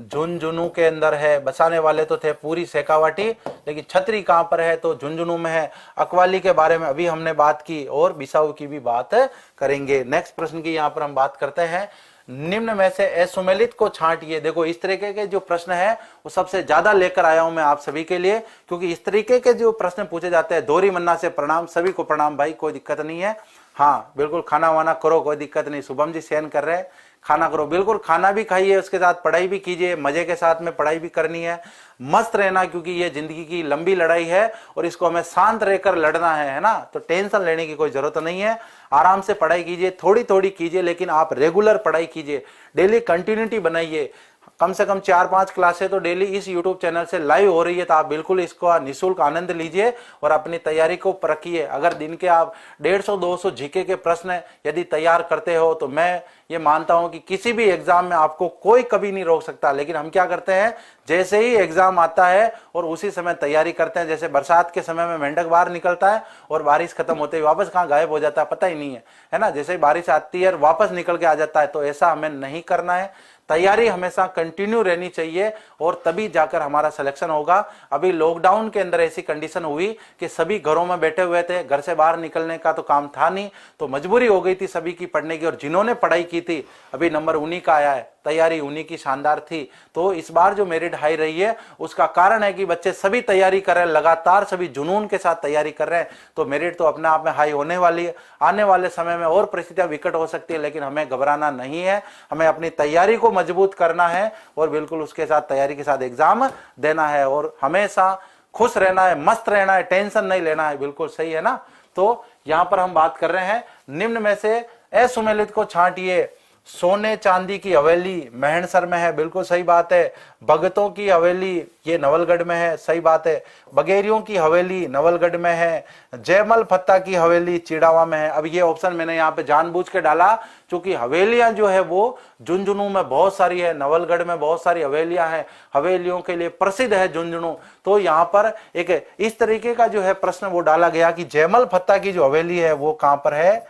झुंझुनू के अंदर है। बसाने वाले तो थे पूरी शेखावाटी, लेकिन छतरी कहां पर है? तो झुंझुनू में है। अकवाली के बारे में अभी हमने बात की और बिसाऊ की भी बात करेंगे। नेक्स्ट प्रश्न की यहां पर हम बात करते हैं, निम्न में से असुमेलित को छांटिए। देखो इस तरीके के जो प्रश्न है वो सबसे ज्यादा लेकर आया हूं मैं आप सभी के लिए, क्योंकि इस तरीके के जो प्रश्न पूछे जाते हैं। दोरी मन्ना से प्रणाम, सभी को प्रणाम भाई, कोई दिक्कत नहीं है। हाँ बिल्कुल, खाना वाना करो, कोई दिक्कत नहीं। शुभम जी सेन कर रहे हैं, खाना करो, बिल्कुल खाना भी खाइए, उसके साथ पढ़ाई भी कीजिए, मजे के साथ में पढ़ाई भी करनी है, मस्त रहना, क्योंकि ये जिंदगी की लंबी लड़ाई है और इसको हमें शांत रहकर लड़ना है ना। तो टेंशन लेने की कोई जरूरत नहीं है। आराम से पढ़ाई कीजिए, थोड़ी थोड़ी कीजिए, लेकिन आप रेगुलर पढ़ाई कीजिए, डेली कंटिन्यूटी बनाइए। कम से कम 4-5 क्लासें तो डेली इस यूट्यूब चैनल से लाइव हो रही है, तो आप बिल्कुल इसको निःशुल्क आनंद लीजिए और अपनी तैयारी को परखिए। अगर दिन के आप 150-200 जीके के प्रश्न यदि तैयार करते हो तो मैं ये मानता हूं कि किसी भी एग्जाम में आपको कोई कभी नहीं रोक सकता। लेकिन हम क्या करते हैं, जैसे ही एग्जाम आता है और उसी समय तैयारी करते हैं। जैसे बरसात के समय में मेंढक बाहर निकलता है और बारिश खत्म होते ही वापस कहाँ गायब हो जाता है, पता ही नहीं है, है ना। जैसे ही बारिश आती है और वापस निकल के आ जाता है, तो ऐसा हमें नहीं करना है। तैयारी हमेशा कंटिन्यू रहनी चाहिए और तभी जाकर हमारा सिलेक्शन होगा। अभी लॉकडाउन के अंदर ऐसी कंडीशन हुई कि सभी घरों में बैठे हुए थे, घर से बाहर निकलने का तो काम था नहीं, तो मजबूरी हो गई थी सभी की पढ़ने की, और जिन्होंने पढ़ाई की थी अभी नंबर उन्हीं का आया है, तैयारी उन्हीं की शानदार थी। तो इस बार जो मेरिट हाई रही है उसका कारण है कि बच्चे सभी तैयारी कर रहे हैं, लगातार सभी जुनून के साथ तैयारी कर रहे हैं, तो मेरिट तो अपने आप में हाई होने वाली है। आने वाले समय में और परिस्थितियां विकट हो सकती है, लेकिन हमें घबराना नहीं है, हमें अपनी तैयारी को मजबूत करना है और बिल्कुल उसके साथ तैयारी के साथ एग्जाम देना है और हमेशा खुश रहना है, मस्त रहना है, टेंशन नहीं लेना है। बिल्कुल सही है ना। तो यहां पर हम बात कर रहे हैं निम्न में से असुमेलित को छांटिए। सोने चांदी की हवेली मेहणसर में है, बिल्कुल सही बात है। भगतों की हवेली ये नवलगढ़ में है, सही बात है। बघेरियों की हवेली नवलगढ़ में है। जयमल फत्ता की हवेली चिड़ावा में है। अब ये ऑप्शन मैंने यहाँ पे जानबूझ के डाला क्योंकि हवेलियां जो है वो झुंझुनू में बहुत सारी है, नवलगढ़ में बहुत सारी हवेलियां हैं, हवेलियों के लिए प्रसिद्ध है झुंझुनू। तो यहाँ पर एक इस तरीके का जो है प्रश्न वो डाला गया कि जयमल फत्ता की जो हवेली है वो कहां पर है,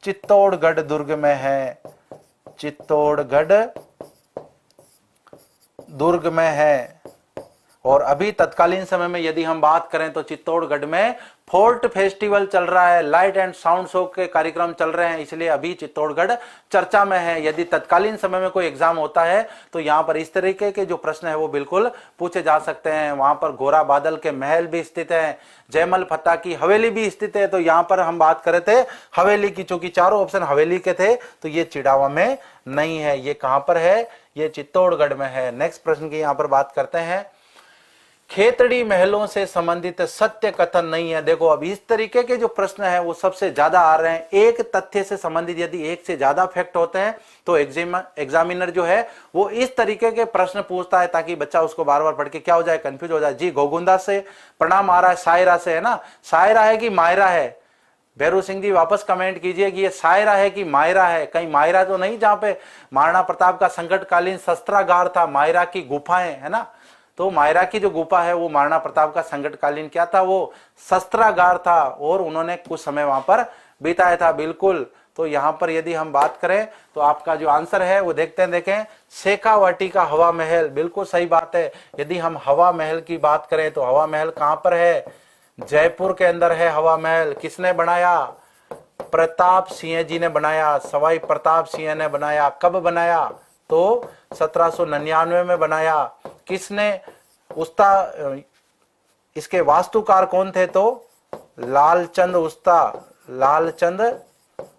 चित्तौड़गढ़ दुर्ग में है, चित्तौड़गढ़ दुर्ग में है। और अभी तत्कालीन समय में यदि हम बात करें तो चित्तौड़गढ़ में फोर्ट फेस्टिवल चल रहा है, लाइट एंड साउंड शो के कार्यक्रम चल रहे हैं, इसलिए अभी चित्तौड़गढ़ चर्चा में है। यदि तत्कालीन समय में कोई एग्जाम होता है तो यहाँ पर इस तरीके के जो प्रश्न है वो बिल्कुल पूछे जा सकते हैं। वहां पर गोरा बादल के महल भी स्थित है, जयमल फत्ता की हवेली भी स्थित है। तो यहाँ पर हम बात कर रहे थे हवेली की, चूंकि चारों ऑप्शन हवेली के थे तो ये चिड़ावा में नहीं है। ये कहां पर है, ये चित्तौड़गढ़ में है। नेक्स्ट प्रश्न की यहाँ पर बात करते हैं। खेतड़ी महलों से संबंधित सत्य कथन नहीं है। देखो अब इस तरीके के जो प्रश्न है वो सबसे ज्यादा आ रहे हैं। एक तथ्य से संबंधित यदि एक से ज्यादा फैक्ट होते हैं तो एग्जामिनर जो है वो इस तरीके के प्रश्न पूछता है ताकि बच्चा उसको बार बार पढ़ के क्या हो जाए, कंफ्यूज हो जाए। जी गोगुंदा से प्रणाम आ रहा है, सायरा से है ना, सायरा है कि मायरा है? भैरू सिंह जी वापस कमेंट कीजिए कि ये सायरा है कि मायरा है। कहीं मायरा तो नहीं जहां पे महाराणा प्रताप का संकटकालीन शस्त्रागार था, मायरा की गुफाएं है ना। तो मायरा की जो गुफा है वो महाराणा प्रताप का संकटकालीन क्या था, वो शस्त्रागार था और उन्होंने कुछ समय वहां पर बिताया था। बिल्कुल। तो यहां पर यदि हम बात करें तो आपका जो आंसर है वो देखते हैं, देखें शेखावाटी का हवा महल, बिल्कुल सही बात है। यदि हम हवा महल की बात करें तो हवा महल कहां पर है, जयपुर के अंदर है हवा महल। किसने बनाया, प्रताप सिंह जी ने बनाया, सवाई प्रताप सिंह ने बनाया। कब बनाया, तो 1799 में बनाया। किसने इसके वास्तुकार कौन थे, तो लालचंद उस्ता, लालचंद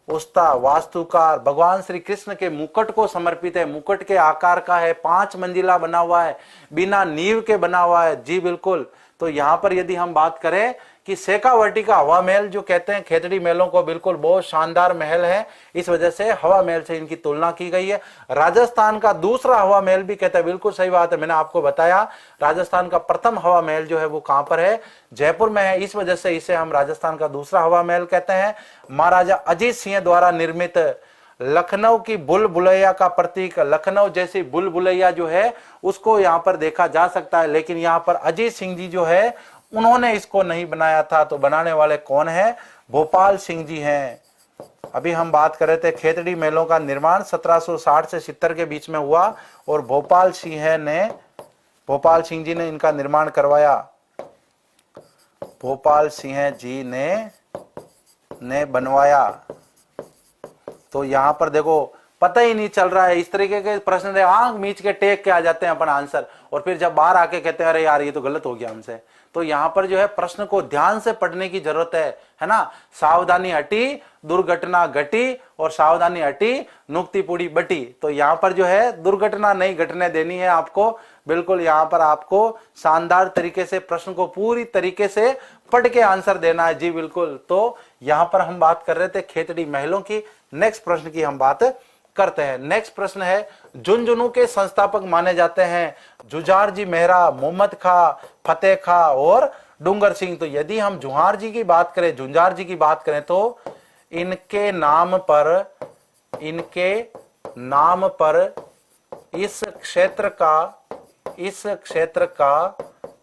उस्ता वास्तुकार। भगवान श्री कृष्ण के मुकुट को समर्पित है, मुकुट के आकार का है, 5 मंजिला बना हुआ है, बिना नींव के बना हुआ है। जी बिल्कुल। तो यहां पर यदि हम बात करें कि शेखावाटी का हवा महल जो कहते हैं खेतड़ी महलों को, बिल्कुल बहुत शानदार महल है, इस वजह से हवा महल से इनकी तुलना की गई है। राजस्थान का दूसरा हवा महल भी कहते हैं, बिल्कुल सही बात है, मैंने आपको बताया राजस्थान का प्रथम हवा महल जो है वो कहां पर है, जयपुर में है, इस वजह से इसे हम राजस्थान का दूसरा हवा महल कहते हैं। महाराजा अजीत सिंह द्वारा निर्मित लखनऊ की बुल बुलैया का प्रतीक, लखनऊ जैसी बुल बुलैया जो है उसको यहाँ पर देखा जा सकता है, लेकिन यहाँ पर अजीत सिंह जी जो है उन्होंने इसको नहीं बनाया था। तो बनाने वाले कौन है, भोपाल सिंह जी हैं। अभी हम बात कर रहे थे खेतड़ी महलों का निर्माण 1760 से 70 के बीच में हुआ और भोपाल सिंह जी ने इनका निर्माण करवाया। भोपाल सिंह जी ने बनवाया। तो यहां पर देखो पता ही नहीं चल रहा है, इस तरीके के प्रश्न आंख मीच के टेक के आ जाते हैं अपन आंसर, और फिर जब बाहर आके कहते हैं अरे यार ये तो गलत हो गया हमसे। तो यहां पर जो है प्रश्न को ध्यान से पढ़ने की जरूरत है ना। सावधानी हटी दुर्घटना घटी और सावधानी हटी नुक्ति पूड़ी बटी। तो यहां पर जो है दुर्घटना नहीं घटने देनी है आपको। बिल्कुल यहां पर आपको शानदार तरीके से प्रश्न को पूरी तरीके से पढ़ के आंसर देना है। जी बिल्कुल। तो यहां पर हम बात कर रहे थे खेतड़ी महलों की। नेक्स्ट प्रश्न की हम बात करते हैं। नेक्स्ट प्रश्न है, झुंझुनू के संस्थापक माने जाते हैं जुझार जी मेहरा, मोहम्मद खा, फतेह खा और डूंगर सिंह। तो यदि हम जुझार जी की बात करें, झुंझार जी की बात करें तो इनके नाम पर इस क्षेत्र का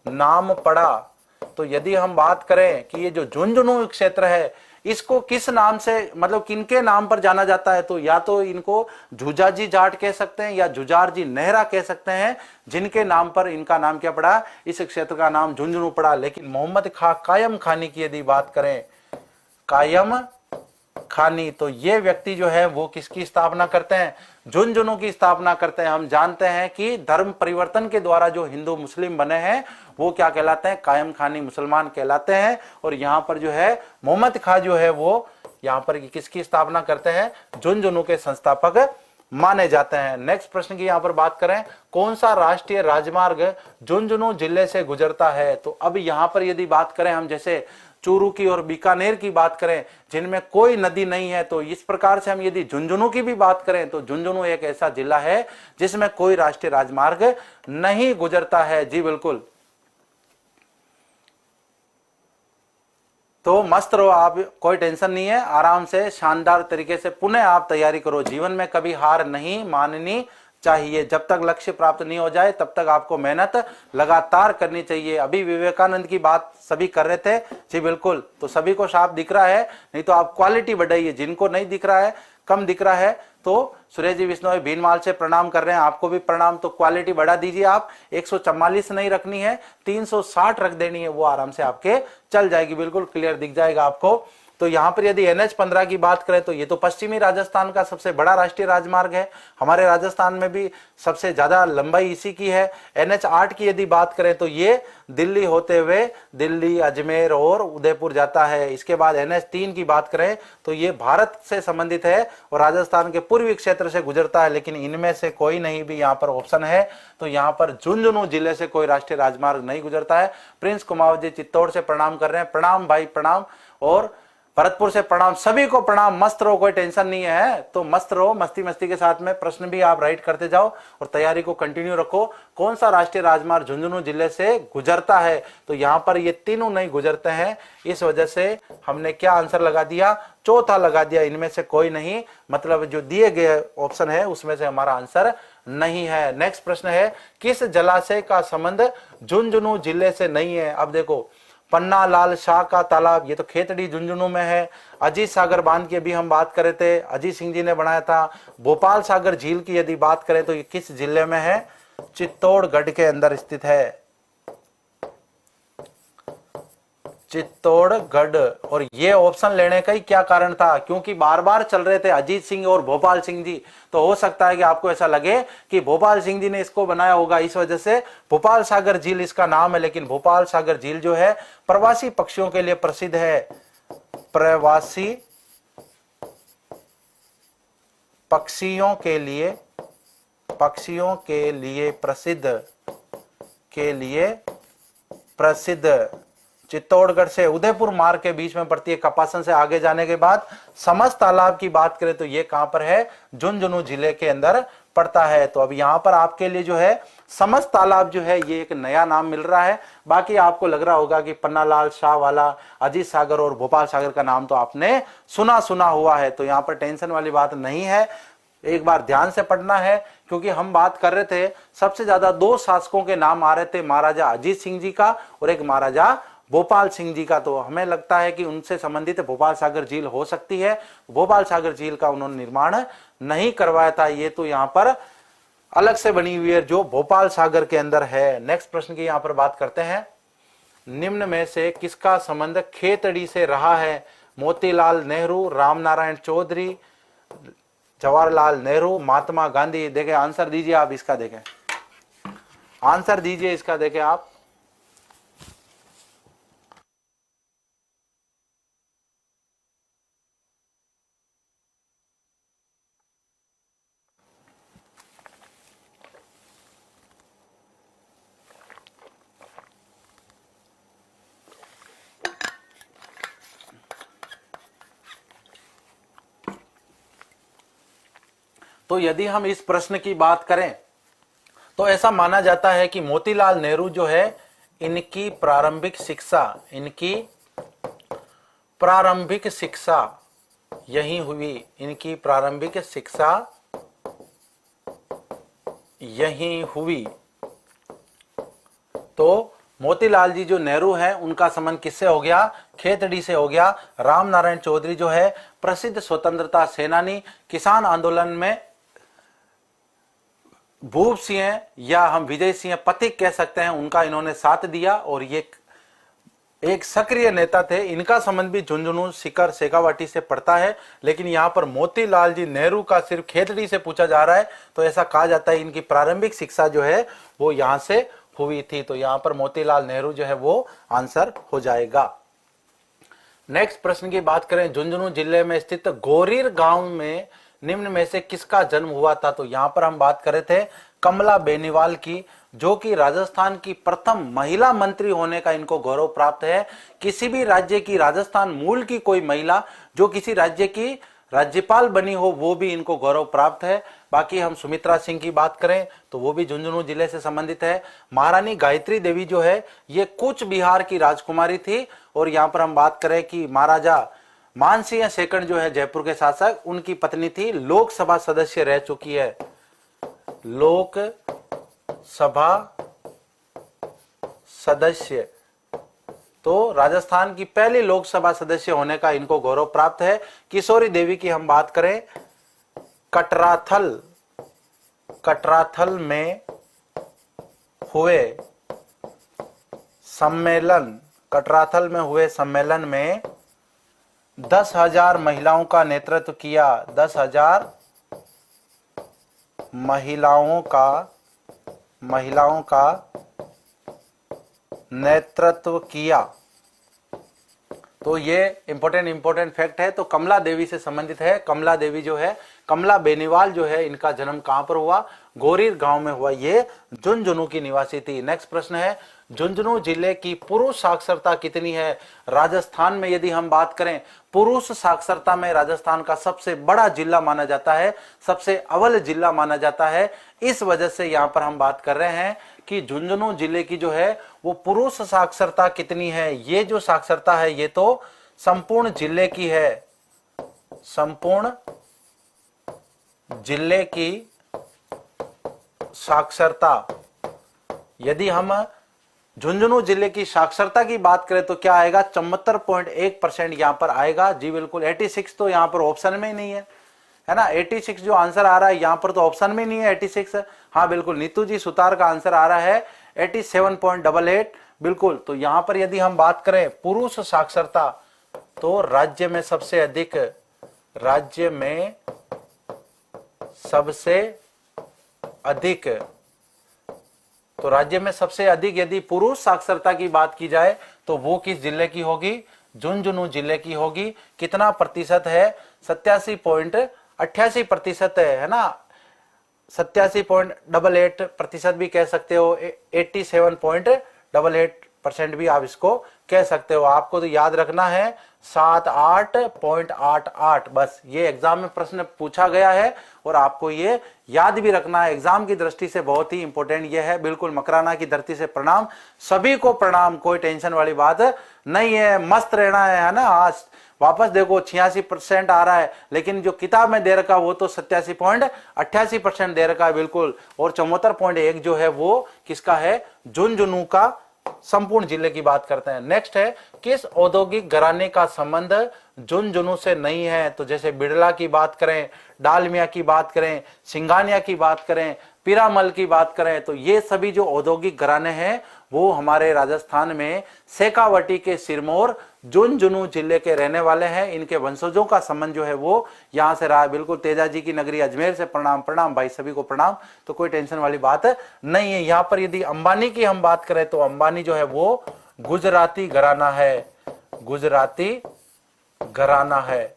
नाम पड़ा। तो यदि हम बात करें कि ये जो झुंझुनू क्षेत्र है इसको किस नाम से, मतलब किनके नाम पर जाना जाता है? तो या तो इनको झुजाजी जाट कह सकते हैं या जुजारजी नेहरा कह सकते हैं, जिनके नाम पर इनका नाम क्या पड़ा, इस क्षेत्र का नाम झुंझुनू पड़ा। लेकिन मोहम्मद खां कायम खानी की यदि बात करें, कायम खानी, तो ये व्यक्ति जो है वो किसकी स्थापना करते हैं? झुंझुनू की स्थापना करते हैं। हम जानते हैं कि धर्म परिवर्तन के द्वारा जो हिंदू मुस्लिम बने हैं वो क्या कहलाते हैं? कायम खानी मुसलमान कहलाते हैं। और यहाँ पर जो है मोहम्मद खां जो है वो यहाँ पर किसकी स्थापना करते हैं? झुंझुनू के संस्थापक माने जाते हैं। नेक्स्ट प्रश्न की यहाँ पर बात करें, कौन सा राष्ट्रीय राजमार्ग झुंझुनू जिले से गुजरता है? तो अब यहाँ पर यदि बात करें हम, जैसे चूरू की और बीकानेर की बात करें जिनमें कोई नदी नहीं है, तो इस प्रकार से हम यदि झुंझुनू की भी बात करें तो झुंझुनू एक ऐसा जिला है जिसमें कोई राष्ट्रीय राजमार्ग नहीं गुजरता है। जी बिल्कुल। तो मस्त रहो आप, कोई टेंशन नहीं है, आराम से शानदार तरीके से पुनः आप तैयारी करो। जीवन में कभी हार नहीं माननी चाहिए। जब तक लक्ष्य प्राप्त नहीं हो जाए तब तक आपको मेहनत लगातार करनी चाहिए। अभी विवेकानंद की बात सभी कर रहे थे। जी बिल्कुल। तो सभी को साफ दिख रहा है? नहीं तो आप क्वालिटी बढ़ाइए। जिनको नहीं दिख रहा है, कम दिख रहा है, तो सुरेश जी विष्णु भीनमाल से प्रणाम कर रहे हैं, आपको भी प्रणाम। तो क्वालिटी बढ़ा दीजिए आप। 144 नहीं रखनी है, 360 रख देनी है, वो आराम से आपके चल जाएगी। बिल्कुल क्लियर दिख जाएगा आपको। तो यहाँ पर यदि NH-15 की बात करें तो ये तो पश्चिमी राजस्थान का सबसे बड़ा राष्ट्रीय राजमार्ग है। हमारे राजस्थान में भी सबसे ज्यादा लंबाई इसी की है। NH-8 की यदि बात करें तो ये दिल्ली होते हुए दिल्ली, अजमेर और उदयपुर जाता है। इसके बाद NH-3 की बात करें तो ये भारत से संबंधित है और राजस्थान के पूर्वी क्षेत्र से गुजरता है। लेकिन इनमें से कोई नहीं भी यहाँ पर ऑप्शन है। तो यहाँ पर झुंझुनू जिले से कोई राष्ट्रीय राजमार्ग नहीं गुजरता है। प्रिंस कुमावत जी चित्तौड़ से प्रणाम कर रहे हैं, प्रणाम भाई प्रणाम। और भरतपुर से प्रणाम, सभी को प्रणाम। मस्त रहो, कोई टेंशन नहीं है। तो मस्त रहो, मस्ती मस्ती के साथ में प्रश्न भी आप राइट करते जाओ और तैयारी को कंटिन्यू रखो। कौन सा राष्ट्रीय राजमार्ग झुंझुनू जिले से गुजरता है? तो यहाँ पर ये तीनों नहीं गुजरते हैं। इस वजह से हमने क्या आंसर लगा दिया? चौथा लगा दिया। इनमें से कोई नहीं, मतलब जो दिए गए ऑप्शन है उसमें से हमारा आंसर नहीं है। नेक्स्ट प्रश्न है, किस जलाशय का संबंध झुंझुनू जिले से नहीं है? अब देखो, पन्ना लाल शाह का तालाब, ये तो खेतड़ी झुंझुनू में है। अजीत सागर बांध की भी हम बात करे थे, अजीत सिंह जी ने बनाया था। भोपाल सागर झील की यदि बात करें तो ये किस जिले में है? चित्तौड़गढ़ के अंदर स्थित है, चित्तौड़गढ़। और ये ऑप्शन लेने का ही क्या कारण था? क्योंकि बार बार चल रहे थे अजीत सिंह और भोपाल सिंह जी। तो हो सकता है कि आपको ऐसा लगे कि भोपाल सिंह जी ने इसको बनाया होगा, इस वजह से भोपाल सागर झील इसका नाम है। लेकिन भोपाल सागर झील जो है प्रवासी पक्षियों के लिए प्रसिद्ध है। प्रवासी पक्षियों के लिए प्रसिद्ध चित्तौड़गढ़ से उदयपुर मार्ग के बीच में पड़ती है। कपासन से आगे जाने के बाद समस्त तालाब की बात करें तो ये कहां पर है? झुंझुनू जिले के अंदर पड़ता है। तो अब यहां पर आपके लिए जो है समस्त तालाब जो है ये एक नया नाम मिल रहा है। बाकी आपको लग रहा होगा कि पन्नालाल शाह वाला, अजीत सागर और भोपाल सागर का नाम तो आपने सुना हुआ है। तो यहाँ पर टेंशन वाली बात नहीं है, एक बार ध्यान से पढ़ना है। क्योंकि हम बात कर रहे थे, सबसे ज्यादा 2 शासकों के नाम आ रहे थे, महाराजा अजीत सिंह जी का और एक महाराजा भोपाल सिंह जी का। तो हमें लगता है कि उनसे संबंधित भोपाल सागर झील हो सकती है। भोपाल सागर झील का उन्होंने निर्माण नहीं करवाया था, ये तो यहाँ पर अलग से बनी हुई है जो भोपाल सागर के अंदर है। नेक्स्ट प्रश्न की यहाँ पर बात करते हैं, निम्न में से किसका संबंध खेतड़ी से रहा है? मोतीलाल नेहरू, रामनारायण चौधरी, जवाहरलाल नेहरू, महात्मा गांधी। देखें आंसर दीजिए आप इसका, देखें आंसर दीजिए इसका, देखें आप। तो यदि हम इस प्रश्न की बात करें तो ऐसा माना जाता है कि मोतीलाल नेहरू जो है इनकी प्रारंभिक शिक्षा यही हुई। इनकी प्रारंभिक शिक्षा यही हुई। तो मोतीलाल जी जो नेहरू हैं उनका संबंध किससे हो गया? खेतड़ी से हो गया। राम नारायण चौधरी जो है प्रसिद्ध स्वतंत्रता सेनानी, किसान आंदोलन में भूप सिंह या हम विजय सिंह पथिक कह सकते हैं, उनका इन्होंने साथ दिया और ये एक सक्रिय नेता थे। इनका संबंध भी झुंझुनू सीकर शेखावाटी से पड़ता है, लेकिन यहाँ पर मोतीलाल जी नेहरू का सिर्फ खेतड़ी से पूछा जा रहा है, तो ऐसा कहा जाता है इनकी प्रारंभिक शिक्षा जो है वो यहाँ से हुई थी। तो यहाँ पर मोतीलाल नेहरू जो है वो आंसर हो जाएगा। नेक्स्ट प्रश्न की बात करें, झुंझुनू जिले में स्थित गोरीर गांव में निम्न में से किसका जन्म हुआ था? तो यहाँ पर हम बात कर रहे थे कमला बेनीवाल की, जो कि राजस्थान की प्रथम महिला मंत्री होने का इनको गौरव प्राप्त है। किसी भी राज्य की, राजस्थान मूल की कोई महिला जो किसी राज्य की राज्यपाल बनी हो, वो भी इनको गौरव प्राप्त है। बाकी हम सुमित्रा सिंह की बात करें तो वो भी झुंझुनू जिले से संबंधित है। महारानी गायत्री देवी जो है ये कूच बिहार की राजकुमारी थी। और यहाँ पर हम बात करें कि महाराजा मानसिंह सेकंड जो है जयपुर के शासक, उनकी पत्नी थी, लोकसभा सदस्य रह चुकी है। लोकसभा सदस्य, तो राजस्थान की पहली लोकसभा सदस्य होने का इनको गौरव प्राप्त है। किशोरी देवी की हम बात करें, कटराथल में हुए सम्मेलन में 10,000 महिलाओं का नेतृत्व किया। 10,000 महिलाओं का नेतृत्व किया। तो ये इंपॉर्टेंट फैक्ट है। तो कमला देवी से संबंधित है। कमला देवी जो है, कमला बेनीवाल जो है, इनका जन्म कहां पर हुआ? गोरीर गांव में हुआ। ये झुंझुनू की निवासी थी। नेक्स्ट प्रश्न है, झुंझुनू जिले की पुरुष साक्षरता कितनी है? राजस्थान में यदि हम बात करें, पुरुष साक्षरता में राजस्थान का सबसे बड़ा जिला माना जाता है, सबसे अव्वल जिला माना जाता है। इस वजह से यहां पर हम बात कर रहे हैं कि झुंझुनू जिले की जो है वो पुरुष साक्षरता कितनी है। ये जो साक्षरता है ये तो संपूर्ण जिले की है, संपूर्ण जिले की साक्षरता। यदि हम झुंझुनू जिले की साक्षरता की बात करें तो क्या आएगा? 74.1% यहां पर आएगा। जी बिल्कुल। 86 तो यहां पर ऑप्शन में ही नहीं है ना। 86 जो आंसर आ रहा है यहां पर तो ऑप्शन में नहीं है 86। हाँ बिल्कुल, नीतू जी सुतार का आंसर आ रहा है 87.88। बिल्कुल। तो यहां पर यदि हम बात करें पुरुष साक्षरता, तो राज्य में सबसे अधिक यदि पुरुष साक्षरता की बात की जाए तो वो किस जिले की होगी? झुंझुनू जिले की होगी। कितना प्रतिशत है? 87.88% है ना। 87.88% भी कह सकते हो, 87.88% भी आप इसको कह सकते हो। आपको तो याद रखना है 78.88। बस ये एग्जाम में प्रश्न पूछा गया है और आपको ये याद भी रखना है। एग्जाम की दृष्टि से बहुत ही इंपॉर्टेंट ये है। बिल्कुल, मकराना की धरती से प्रणाम, सभी को प्रणाम, कोई टेंशन वाली बात नहीं है। मस्त रहना है ना। आज वापस देखो 86% आ रहा है, लेकिन जो किताब में दे रखा वो तो 87.88% दे रखा है। बिल्कुल। और 74.1 जो है वो किसका है? झुंझुनू का। संपूर्ण जिले की बात करते हैं। नेक्स्ट है, किस औद्योगिक घराने का संबंध झुंझुनू से नहीं है? तो जैसे बिड़ला की बात करें, डालमिया की बात करें, सिंघानिया की बात करें, पीरामल की बात करें, तो ये सभी जो औद्योगिक घराने हैं वो हमारे राजस्थान में शेखावाटी के सिरमौर झुंझुनू जिले के रहने वाले हैं। इनके वंशजों का संबंध जो है वो यहां से रहा है। बिल्कुल। तेजा जी की नगरी अजमेर से प्रणाम भाई, सभी को प्रणाम। तो कोई टेंशन वाली बात नहीं है। यहां पर यदि अंबानी की हम बात करें तो अंबानी जो है वो गुजराती घराना है, गुजराती घराना है।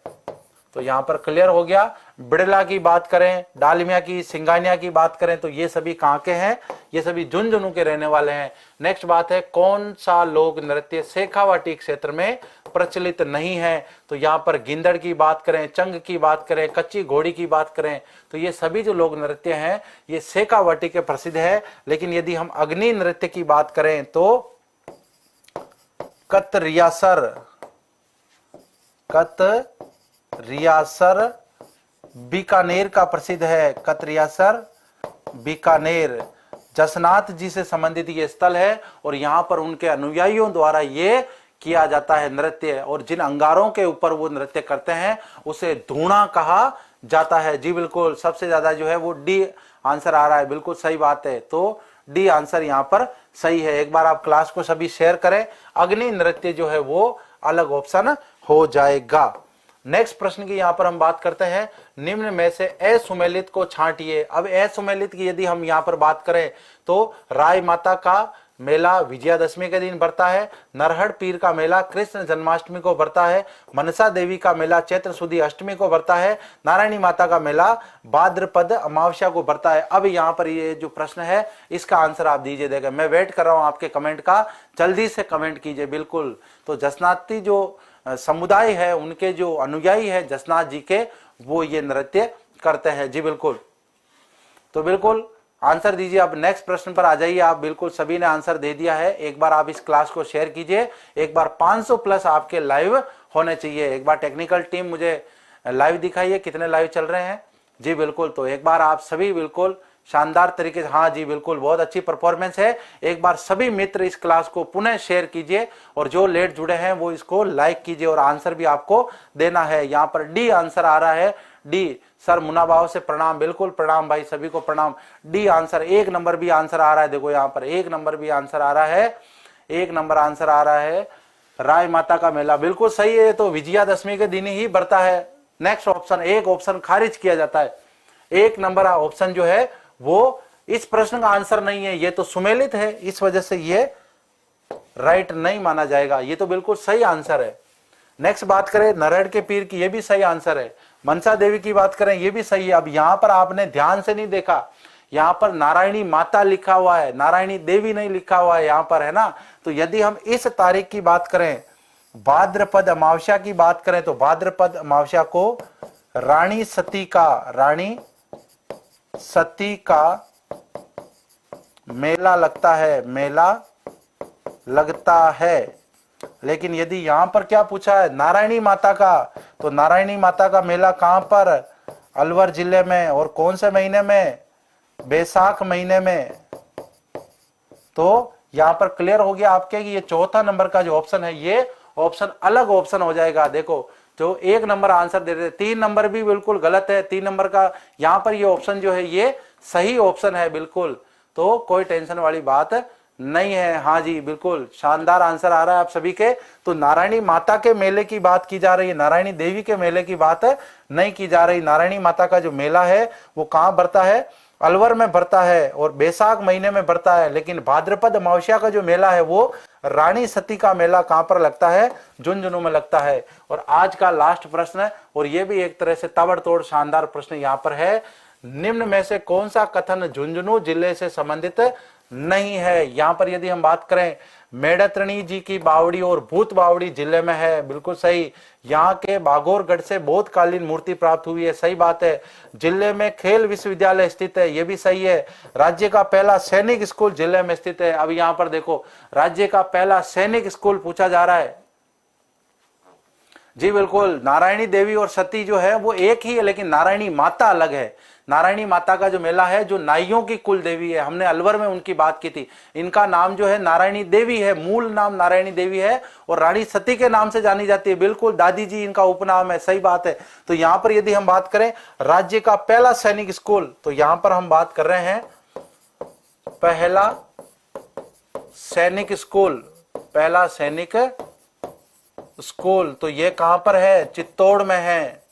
तो यहां पर क्लियर हो गया। बिड़ला की बात करें, डालमिया की, सिंघानिया की बात करें तो ये सभी कहां के हैं? ये सभी झुंझुनू के रहने वाले हैं। नेक्स्ट बात है, कौन सा लोक नृत्य शेखावाटी क्षेत्र में प्रचलित नहीं है? तो यहां पर गिंदड़ की बात करें, चंग की बात करें, कच्ची घोड़ी की बात करें, तो ये सभी जो लोक नृत्य हैं ये शेखावाटी के प्रसिद्ध है। लेकिन यदि हम अग्नि नृत्य की बात करें तो कतरियासर बीकानेर का प्रसिद्ध है। कतरियासर बीकानेर। जसनाथ जी से संबंधित ये स्थल है और यहाँ पर उनके अनुयायियों द्वारा ये किया जाता है नृत्य, और जिन अंगारों के ऊपर वो नृत्य करते हैं उसे धूणा कहा जाता है। जी बिल्कुल, सबसे ज्यादा जो है वो डी आंसर आ रहा है, बिल्कुल सही बात है। तो डी आंसर यहाँ पर सही है। एक बार आप क्लास को सभी शेयर करें, अग्नि नृत्य जो है वो अलग ऑप्शन हो जाएगा। नेक्स्ट प्रश्न की यहाँ पर हम बात करते हैं, निम्न में से असुमेलित को छांटिए। अब असुमेलित की यदि हम यहाँ पर बात करें तो राय माता का मेला विजयादशमी के दिन बढ़ता है, नरहड़ पीर का मेला कृष्ण जन्माष्टमी को बढ़ता है, मनसा देवी का मेला चैत्र सुदी अष्टमी को बढ़ता है, नारायणी माता का मेला भाद्रपद अमावस्या को बढ़ता है। अब यहाँ पर ये जो प्रश्न है इसका आंसर आप दीजिए। देखिए मैं वेट कर रहा हूँ आपके कमेंट का, जल्दी से कमेंट कीजिए। बिल्कुल, तो जसनाती जो समुदाय है उनके जो अनुयायी है जसनाथ जी के, वो ये नृत्य करते हैं। जी बिल्कुल, तो बिल्कुल आंसर दीजिए। अब नेक्स्ट प्रश्न पर आ जाइए आप। बिल्कुल सभी ने आंसर दे दिया है। एक बार आप इस क्लास को शेयर कीजिए। एक बार 500 प्लस आपके लाइव होने चाहिए। एक बार टेक्निकल टीम मुझे लाइव दिखाइए कितने लाइव चल रहे हैं। जी बिल्कुल, तो एक बार आप सभी बिल्कुल शानदार तरीके से, हाँ जी बिल्कुल बहुत अच्छी परफॉर्मेंस है। एक बार सभी मित्र इस क्लास को पुनः शेयर कीजिए और जो लेट जुड़े हैं वो इसको लाइक कीजिए और आंसर भी आपको देना है। यहाँ पर डी आंसर आ रहा है। डी सर मुन्ना भाव से प्रणाम। बिल्कुल प्रणाम भाई, सभी को प्रणाम। डी आंसर, एक नंबर भी आंसर आ रहा है। देखो यहाँ पर एक नंबर भी आंसर आ रहा है, एक नंबर आंसर आ रहा है। राय माता का मेला बिल्कुल सही है, तो विजयादशमी के दिन ही बढ़ता है। नेक्स्ट ऑप्शन, एक ऑप्शन खारिज किया जाता है। एक नंबर ऑप्शन जो है वो इस प्रश्न का आंसर नहीं है, ये तो सुमेलित है, इस वजह से ये राइट नहीं माना जाएगा। ये तो बिल्कुल सही आंसर है। नेक्स्ट बात करें नरहड़ के पीर की, ये भी सही आंसर है। मनसा देवी की बात करें, ये भी सही है। अब यहां पर आपने ध्यान से नहीं देखा, यहां पर नारायणी माता लिखा हुआ है, नारायणी देवी नहीं लिखा हुआ है यहां पर, है ना। तो यदि हम इस तारीख की बात करें, भाद्रपद अमावस्या की बात करें, तो भाद्रपद अमावस्या को रानी सती का मेला लगता है, मेला लगता है। लेकिन यदि यहां पर क्या पूछा है, नारायणी माता का, तो नारायणी माता का मेला कहां पर, अलवर जिले में, और कौन से महीने में, बैसाख महीने में। तो यहां पर क्लियर हो गया आपके कि ये चौथा नंबर का जो ऑप्शन है ये ऑप्शन अलग ऑप्शन हो जाएगा। देखो जो एक नंबर आंसर दे रहे थे, 3 नंबर भी बिल्कुल गलत है। 3 नंबर का यहां पर ये ऑप्शन जो है ये सही ऑप्शन है बिल्कुल, तो कोई टेंशन वाली बात नहीं है। हाँ जी बिल्कुल शानदार आंसर आ रहा है आप सभी के। तो नारायणी माता के मेले की बात की जा रही है, नारायणी देवी के मेले की बात नहीं की जा रही। नारायणी माता का जो मेला है वो कहाँ बढ़ता है, अलवर में बढ़ता है और बैसाख महीने में बढ़ता है। लेकिन भाद्रपद अमावस्या का जो मेला है वो रानी सती का मेला कहां पर लगता है, झुंझुनू में लगता है। और आज का लास्ट प्रश्न, और ये भी एक तरह से ताबड़तोड़ शानदार प्रश्न यहाँ पर है, निम्न में से कौन सा कथन झुंझुनू जिले से संबंधित नहीं है। यहां पर यदि हम बात करें, मेड़त्रणी जी की बावड़ी और भूत बावड़ी जिले में है, बिल्कुल सही। यहाँ के बागोरगढ़ से बौद्धकालीन मूर्ति प्राप्त हुई है, सही बात है। जिले में खेल विश्वविद्यालय स्थित है, ये भी सही है। राज्य का पहला सैनिक स्कूल जिले में स्थित है। अब यहाँ पर देखो राज्य का पहला सैनिक स्कूल पूछा जा रहा है। जी बिल्कुल, नारायणी देवी और सती जो है वो एक ही है, लेकिन नारायणी माता अलग है। नारायणी माता का जो मेला है, जो नाइयों की कुल देवी है, हमने अलवर में उनकी बात की थी। इनका नाम जो है नारायणी देवी है, मूल नाम नारायणी देवी है और रानी सती के नाम से जानी जाती है। बिल्कुल, दादी जी इनका उपनाम है, सही बात है। तो यहाँ पर यदि हम बात करें राज्य का पहला सैनिक स्कूल, तो यहाँ पर हम बात कर रहे हैं पहला सैनिक स्कूल, पहला सैनिक स्कूल। तो ये कहां पर है, चित्तौड़ में है,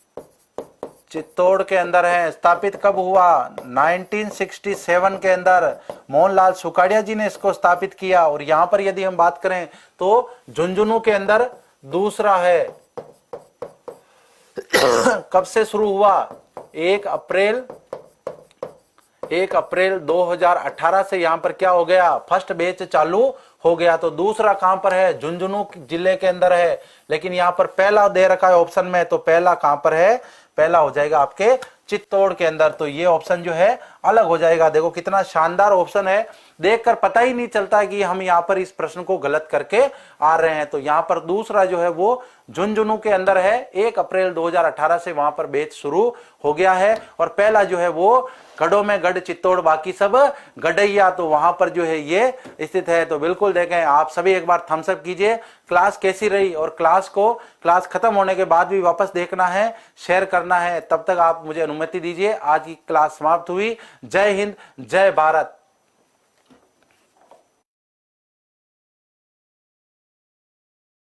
चित्तौड़ के अंदर है। स्थापित कब हुआ, 1967 के अंदर मोहनलाल सुखाड़िया जी ने इसको स्थापित किया। और यहां पर यदि हम बात करें तो झुंझुनू के अंदर दूसरा है। कब से शुरू हुआ, 1 अप्रैल 2018 से यहां पर क्या हो गया, फर्स्ट बैच चालू हो गया। तो दूसरा कहां पर है, झुंझुनू जिले के अंदर है। लेकिन यहां पर पहला दे रखा है ऑप्शन में, तो पहला कहां पर है, पहला हो जाएगा आपके चित्तौड़ के अंदर। तो ये ऑप्शन जो है अलग हो जाएगा। देखो कितना शानदार ऑप्शन है। देखकर पता ही नहीं चलता कि हम यहाँ पर इस प्रश्न को गलत करके आ रहे हैं। तो यहाँ पर दूसरा जो है वो झुंझुनू के अंदर है, 1 अप्रैल 2018 से वहां पर बैच शुरू हो गया है। और पहला जो है वो गढ़ों में गढ़ चित्तौड़, बाकी सब गढ़ैया, तो वहां पर जो है ये स्थित है। तो बिल्कुल देखें, आप सभी एक बार थम्स अप कीजिए। क्लास कैसी रही, और क्लास खत्म होने के बाद भी वापस देखना है, शेयर करना है। तब तक आप मुझे अनुमति दीजिए, आज की क्लास समाप्त हुई। जय हिंद, जय भारत।